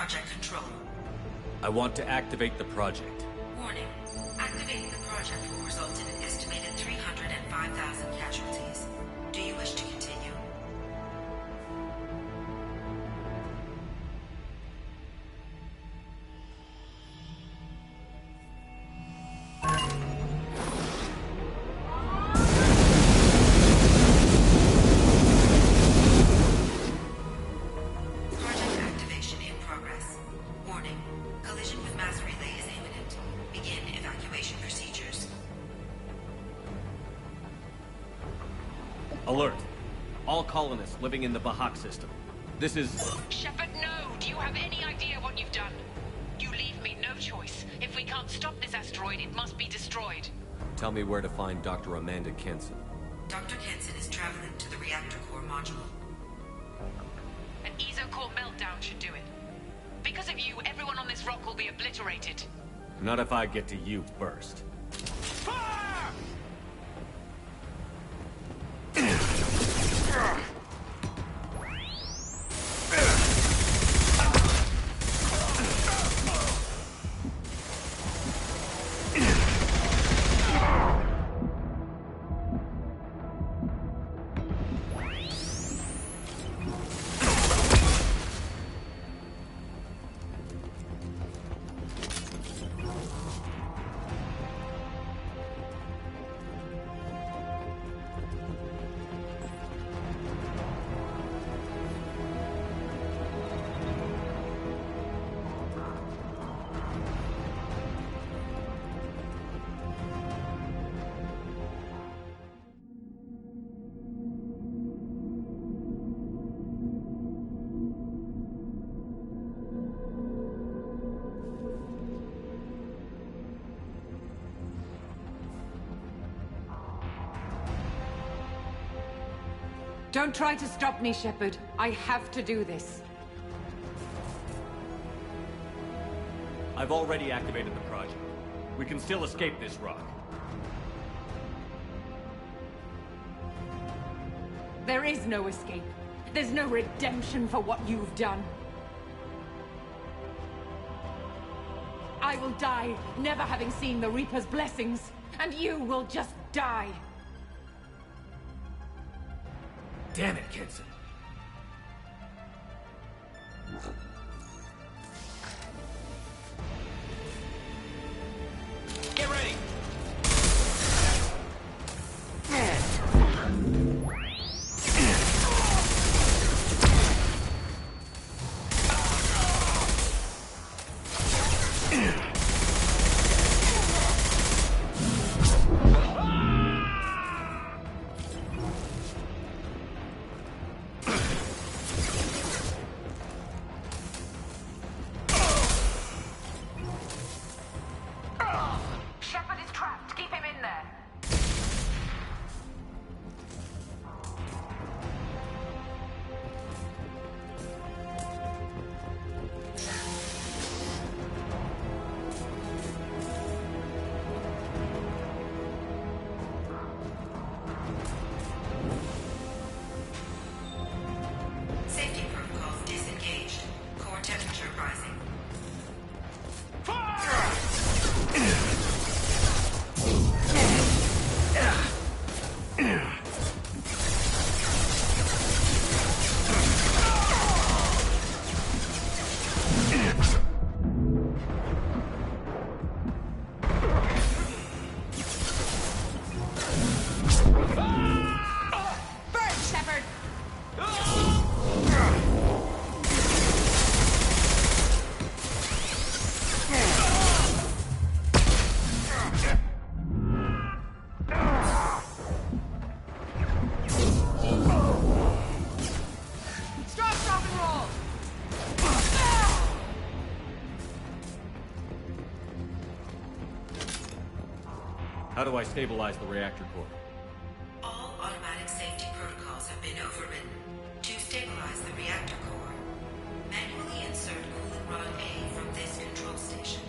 Project Control. I want to activate the project. Warning. Activating the project will result in an estimated 305,000 casualties. Do you wish to continue? Alert. All colonists living in the Bahak system. This is... Shepard, no! Do you have any idea what you've done? You leave me no choice. If we can't stop this asteroid, it must be destroyed. Tell me where to find Dr. Amanda Kenson. Dr. Kenson is traveling to the reactor core module. An ESO-core meltdown should do it. Because of you, everyone on this rock will be obliterated. Not if I get to you first. Don't try to stop me, Shepard. I have to do this. I've already activated the project. We can still escape this rock. There is no escape. There's no redemption for what you've done. I will die, never having seen the Reaper's blessings, and you will just die. Damn it, Kenson. Get ready! How do I stabilize the reactor core? All automatic safety protocols have been overridden. To stabilize the reactor core, manually insert cooling rod A from this control station.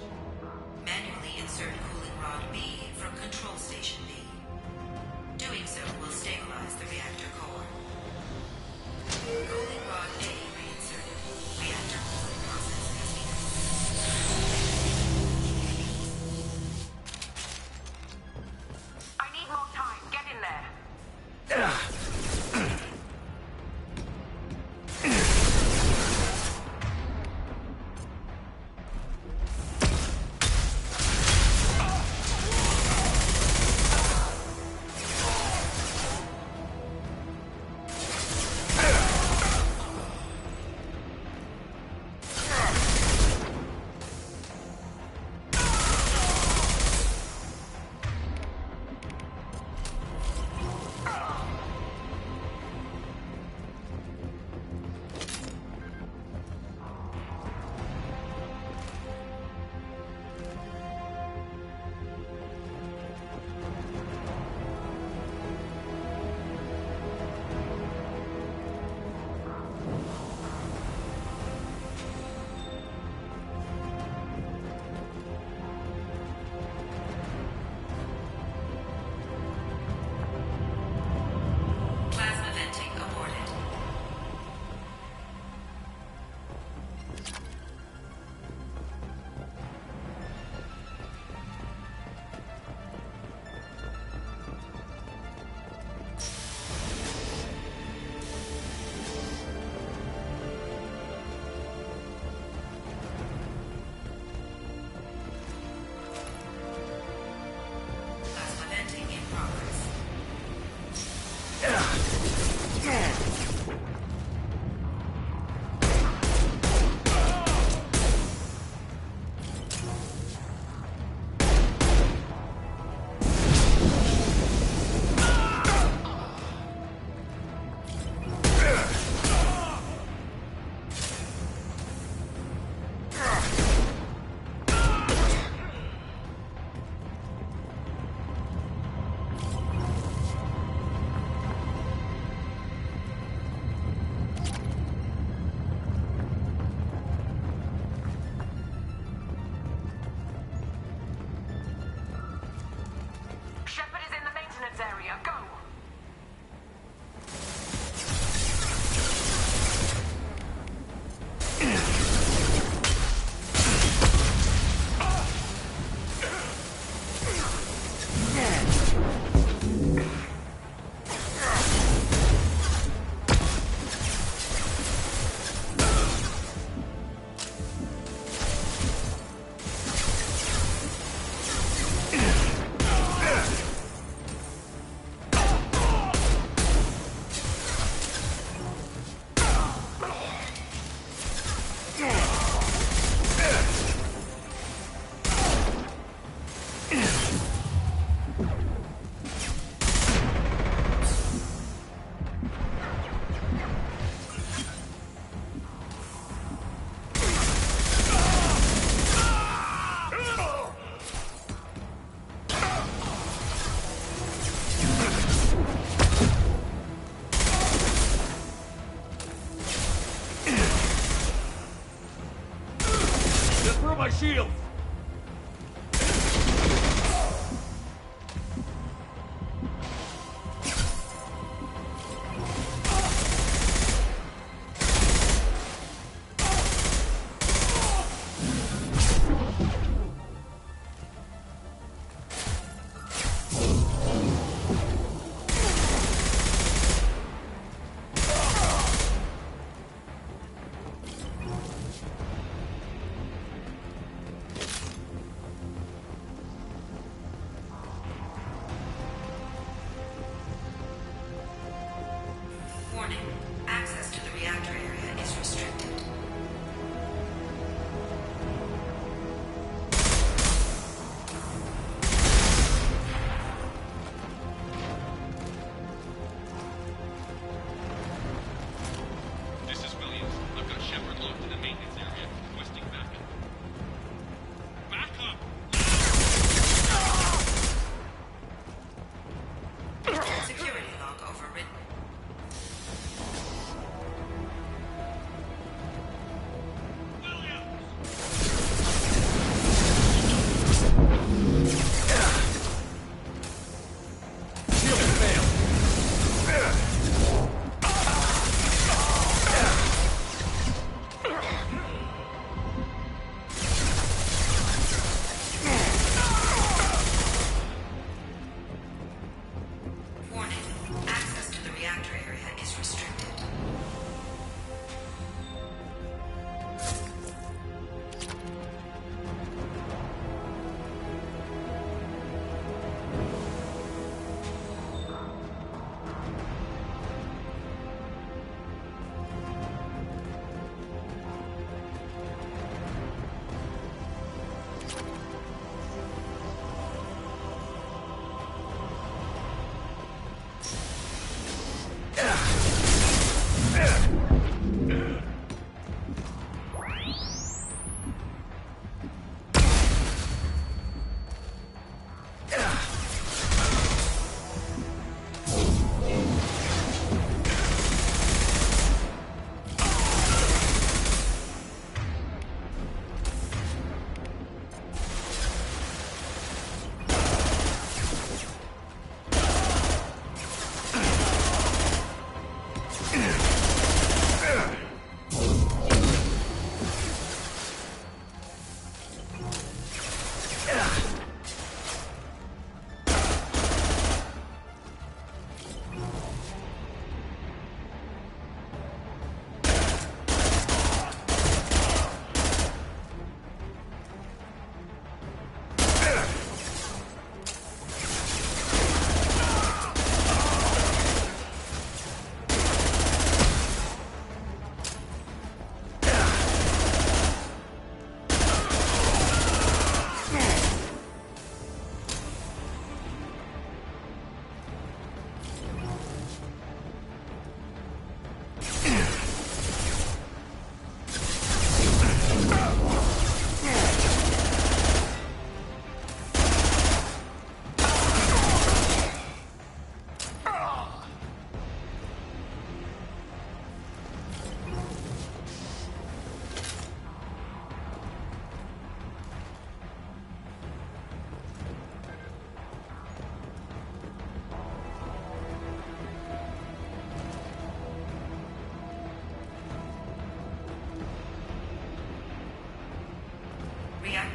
Manually insert cooling rod B from control station B. Doing so will stabilize the reactor core. Cooling rod A reinserted. Reactor cooling process has weapons area. Go! My shield!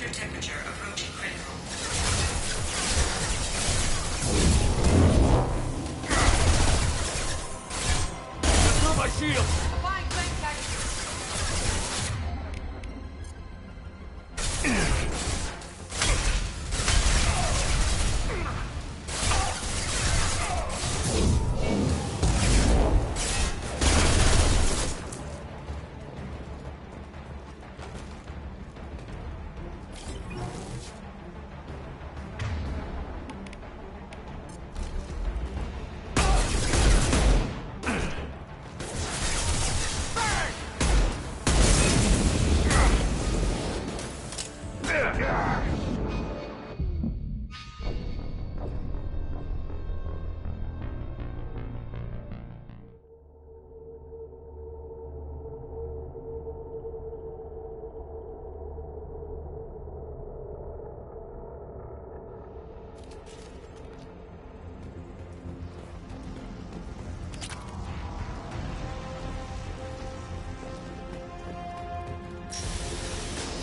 Reactor temperature approaching critical. Through my shield! Applying flame tactics.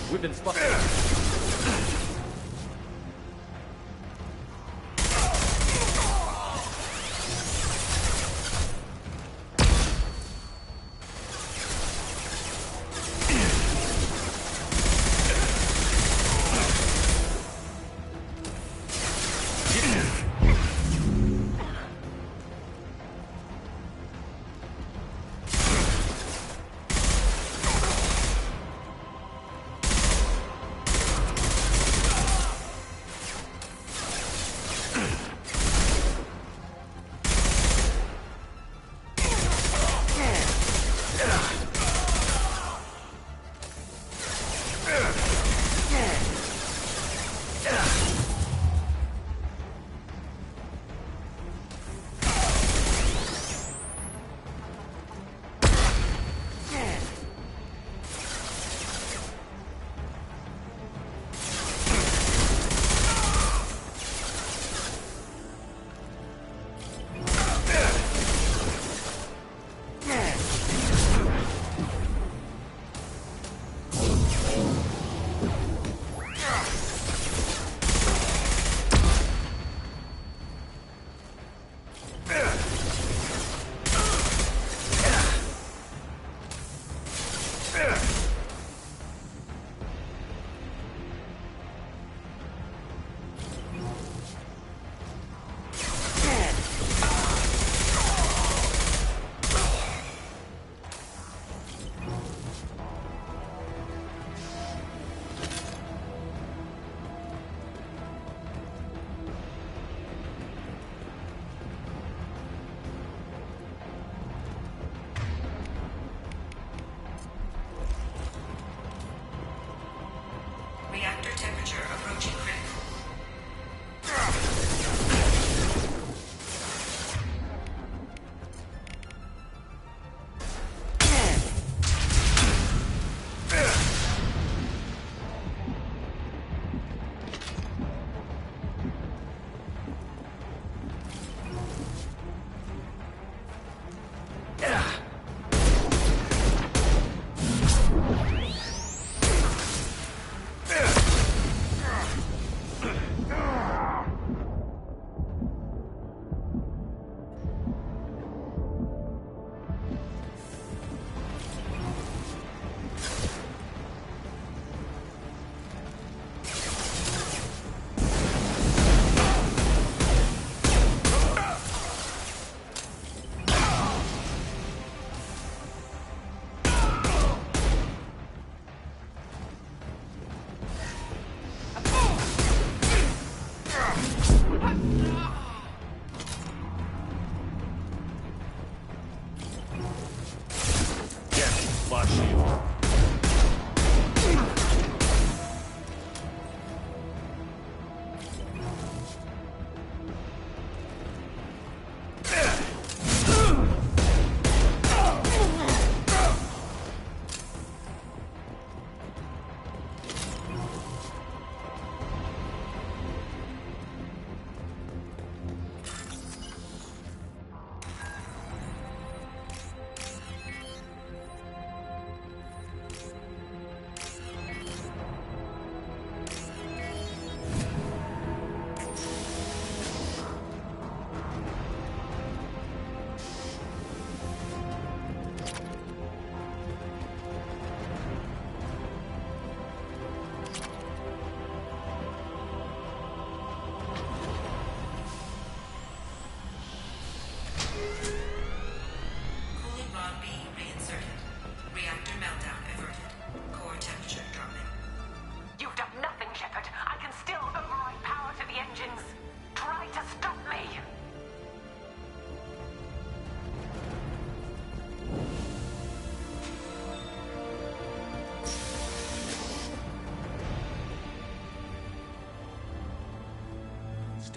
We've been spotted.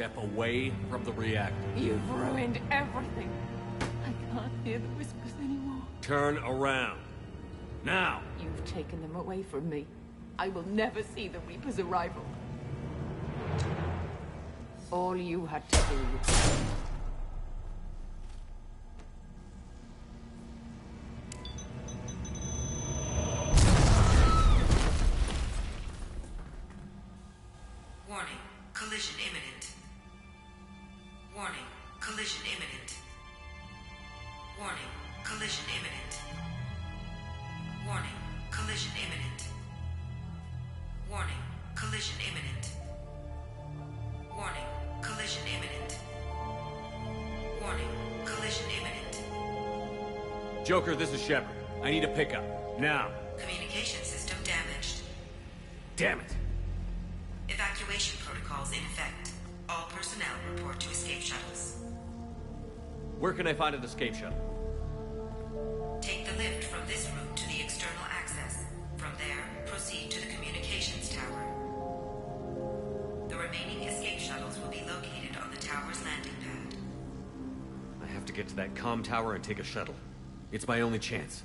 step away from the reactor. You've ruined everything. I can't hear the whispers anymore. Turn around. Now! You've taken them away from me. I will never see the Reaper's arrival. All you had to do... Warning, collision imminent. Warning, collision imminent. Warning, collision imminent. Warning, collision imminent. Warning, collision imminent. Warning, collision imminent. Warning, collision imminent. Joker, this is Shepard. I need a pickup. Now. Communication system damaged. Damn it. Evacuation protocols in effect. All personnel report to escape shuttles. Where can I find an escape shuttle? Take the lift from this room to the external access. From there, proceed to the communications tower. The remaining escape shuttles will be located on the tower's landing pad. I have to get to that comm tower and take a shuttle. It's my only chance.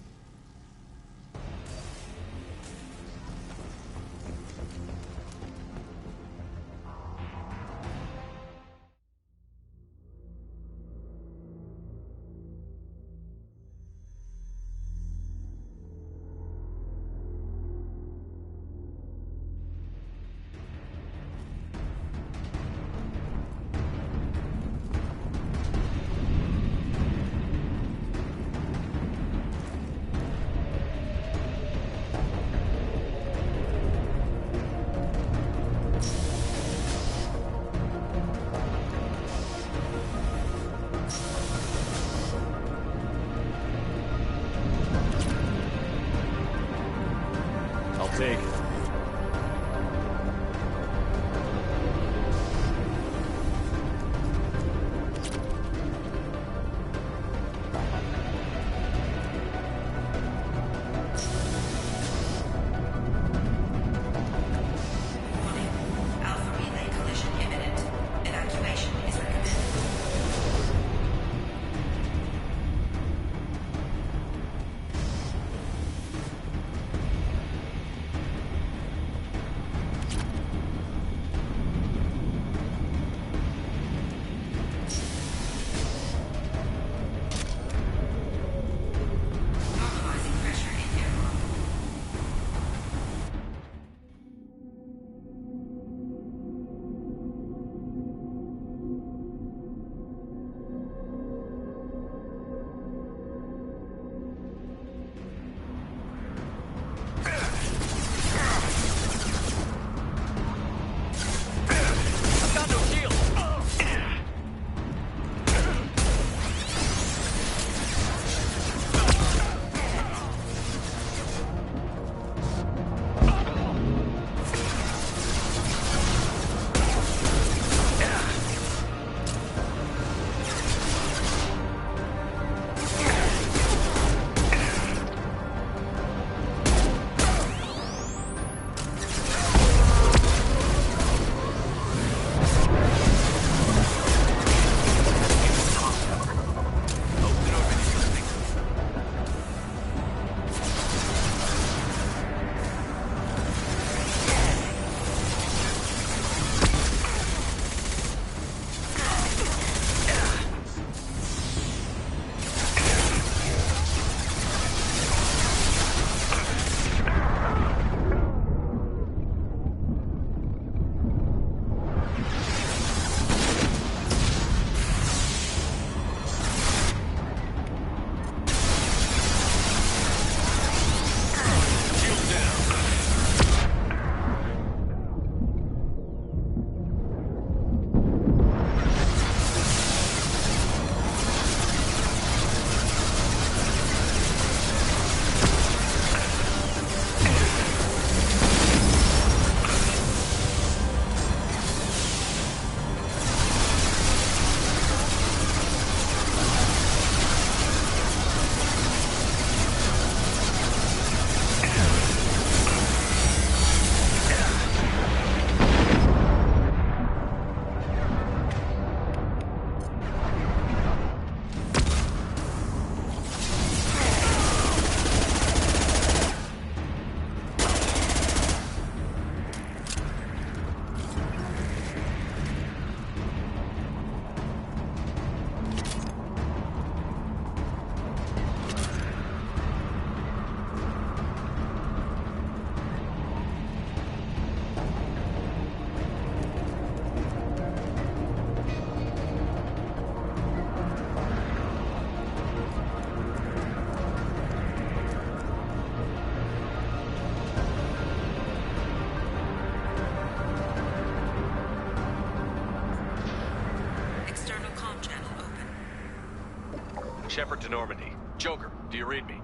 Shepard to Normandy. Joker, do you read me?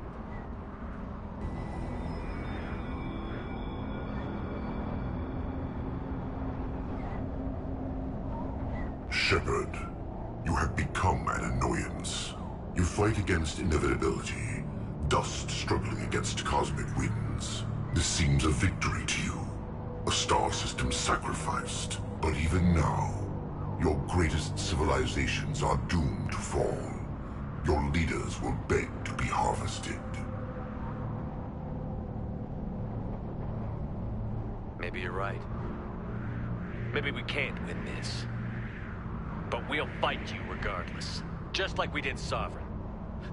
Shepard, you have become an annoyance. You fight against inevitability, dust struggling against cosmic winds. This seems a victory to you. A star system sacrificed. But even now, your greatest civilizations are doomed to fall. Your leaders will beg to be harvested. Maybe you're right. Maybe we can't win this. But we'll fight you regardless. Just like we did Sovereign.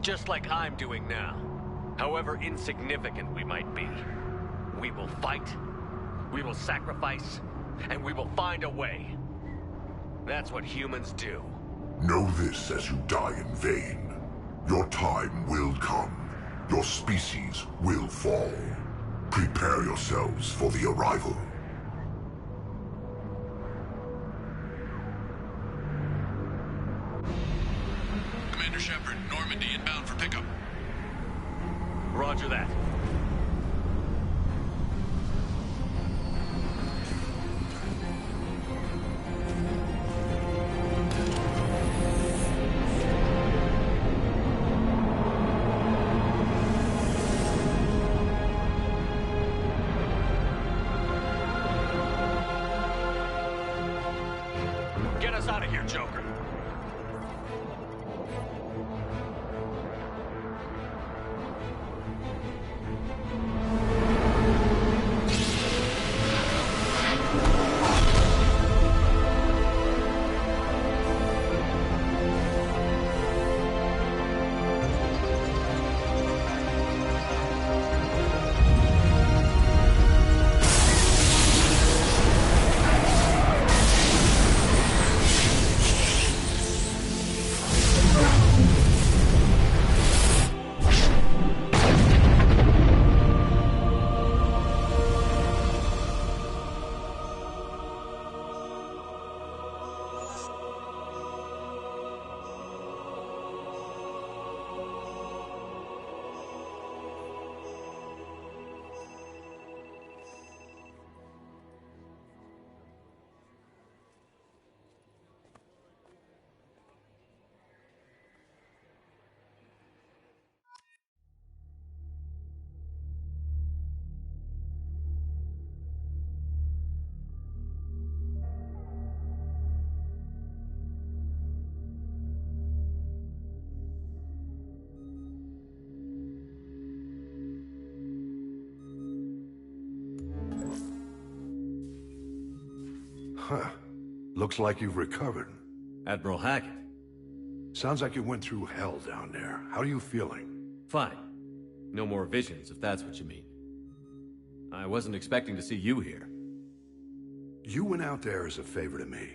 Just like I'm doing now. However insignificant we might be. We will fight, we will sacrifice, and we will find a way. That's what humans do. Know this as you die in vain. Your time will come. Your species will fall. Prepare yourselves for the arrival. Commander Shepard, Normandy inbound for pickup. Roger that. Get us out of here, Joker. Huh. Looks like you've recovered. Admiral Hackett. Sounds like you went through hell down there. How are you feeling? Fine. No more visions, if that's what you mean. I wasn't expecting to see you here. You went out there as a favor to me.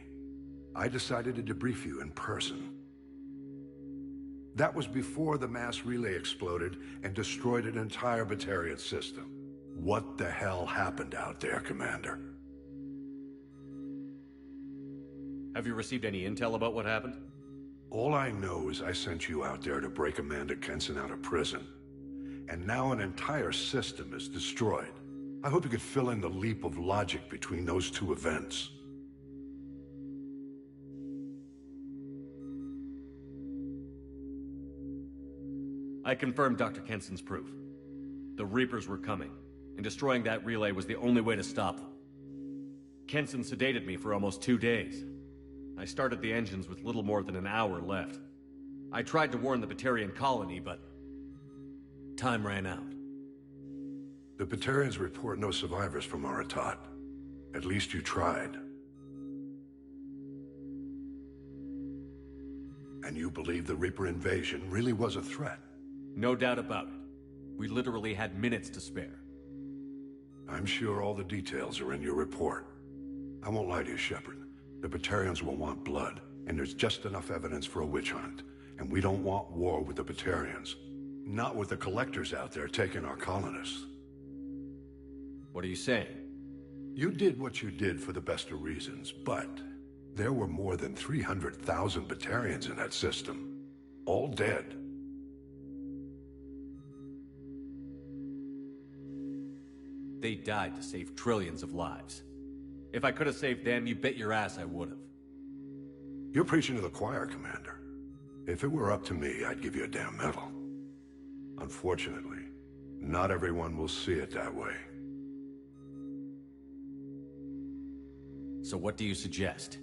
I decided to debrief you in person. That was before the mass relay exploded and destroyed an entire Batarian system. What the hell happened out there, Commander? Have you received any intel about what happened? All I know is I sent you out there to break Amanda Kenson out of prison. And now an entire system is destroyed. I hope you could fill in the leap of logic between those two events. I confirmed Dr. Kenson's proof. The Reapers were coming, and destroying that relay was the only way to stop them. Kenson sedated me for almost 2 days. I started the engines with little more than an hour left. I tried to warn the Batarian colony, but time ran out. The Batarians report no survivors from Aratat. At least you tried. And you believe the Reaper invasion really was a threat? No doubt about it. We literally had minutes to spare. I'm sure all the details are in your report. I won't lie to you, Shepard. The Batarians will want blood, and there's just enough evidence for a witch hunt. And we don't want war with the Batarians. Not with the Collectors out there taking our colonists. What are you saying? You did what you did for the best of reasons, but there were more than 300,000 Batarians in that system. All dead. They died to save trillions of lives. If I could have saved them, you bet your ass I would have. You're preaching to the choir, Commander. If it were up to me, I'd give you a damn medal. Unfortunately, not everyone will see it that way. So what do you suggest?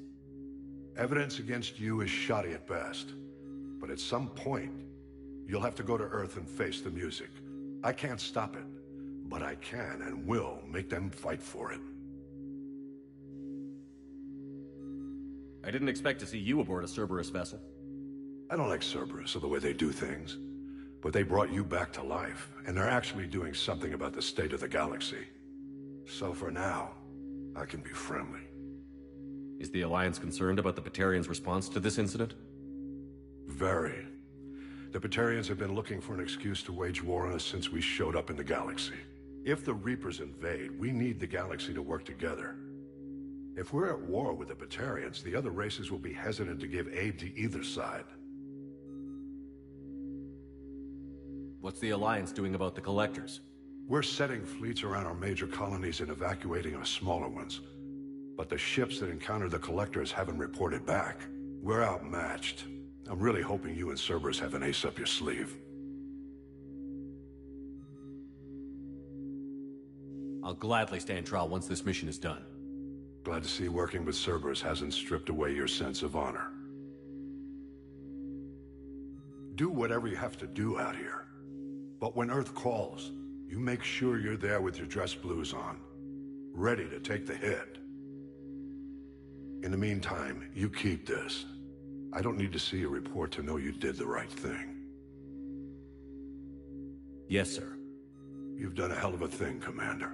Evidence against you is shoddy at best. But at some point, you'll have to go to Earth and face the music. I can't stop it, but I can and will make them fight for it. I didn't expect to see you aboard a Cerberus vessel. I don't like Cerberus or the way they do things. But they brought you back to life, and they're actually doing something about the state of the galaxy. So for now, I can be friendly. Is the Alliance concerned about the Batarians' response to this incident? Very. The Batarians have been looking for an excuse to wage war on us since we showed up in the galaxy. If the Reapers invade, we need the galaxy to work together. If we're at war with the Batarians, the other races will be hesitant to give aid to either side. What's the Alliance doing about the Collectors? We're setting fleets around our major colonies and evacuating our smaller ones. But the ships that encountered the Collectors haven't reported back. We're outmatched. I'm really hoping you and Cerberus have an ace up your sleeve. I'll gladly stand trial once this mission is done. Glad to see working with Cerberus hasn't stripped away your sense of honor. Do whatever you have to do out here. But when Earth calls, you make sure you're there with your dress blues on, ready to take the hit. In the meantime, you keep this. I don't need to see a report to know you did the right thing. Yes, sir. You've done a hell of a thing, Commander.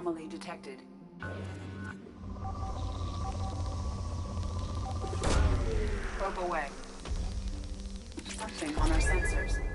Anomaly detected. Probe away. Nothing on our sensors.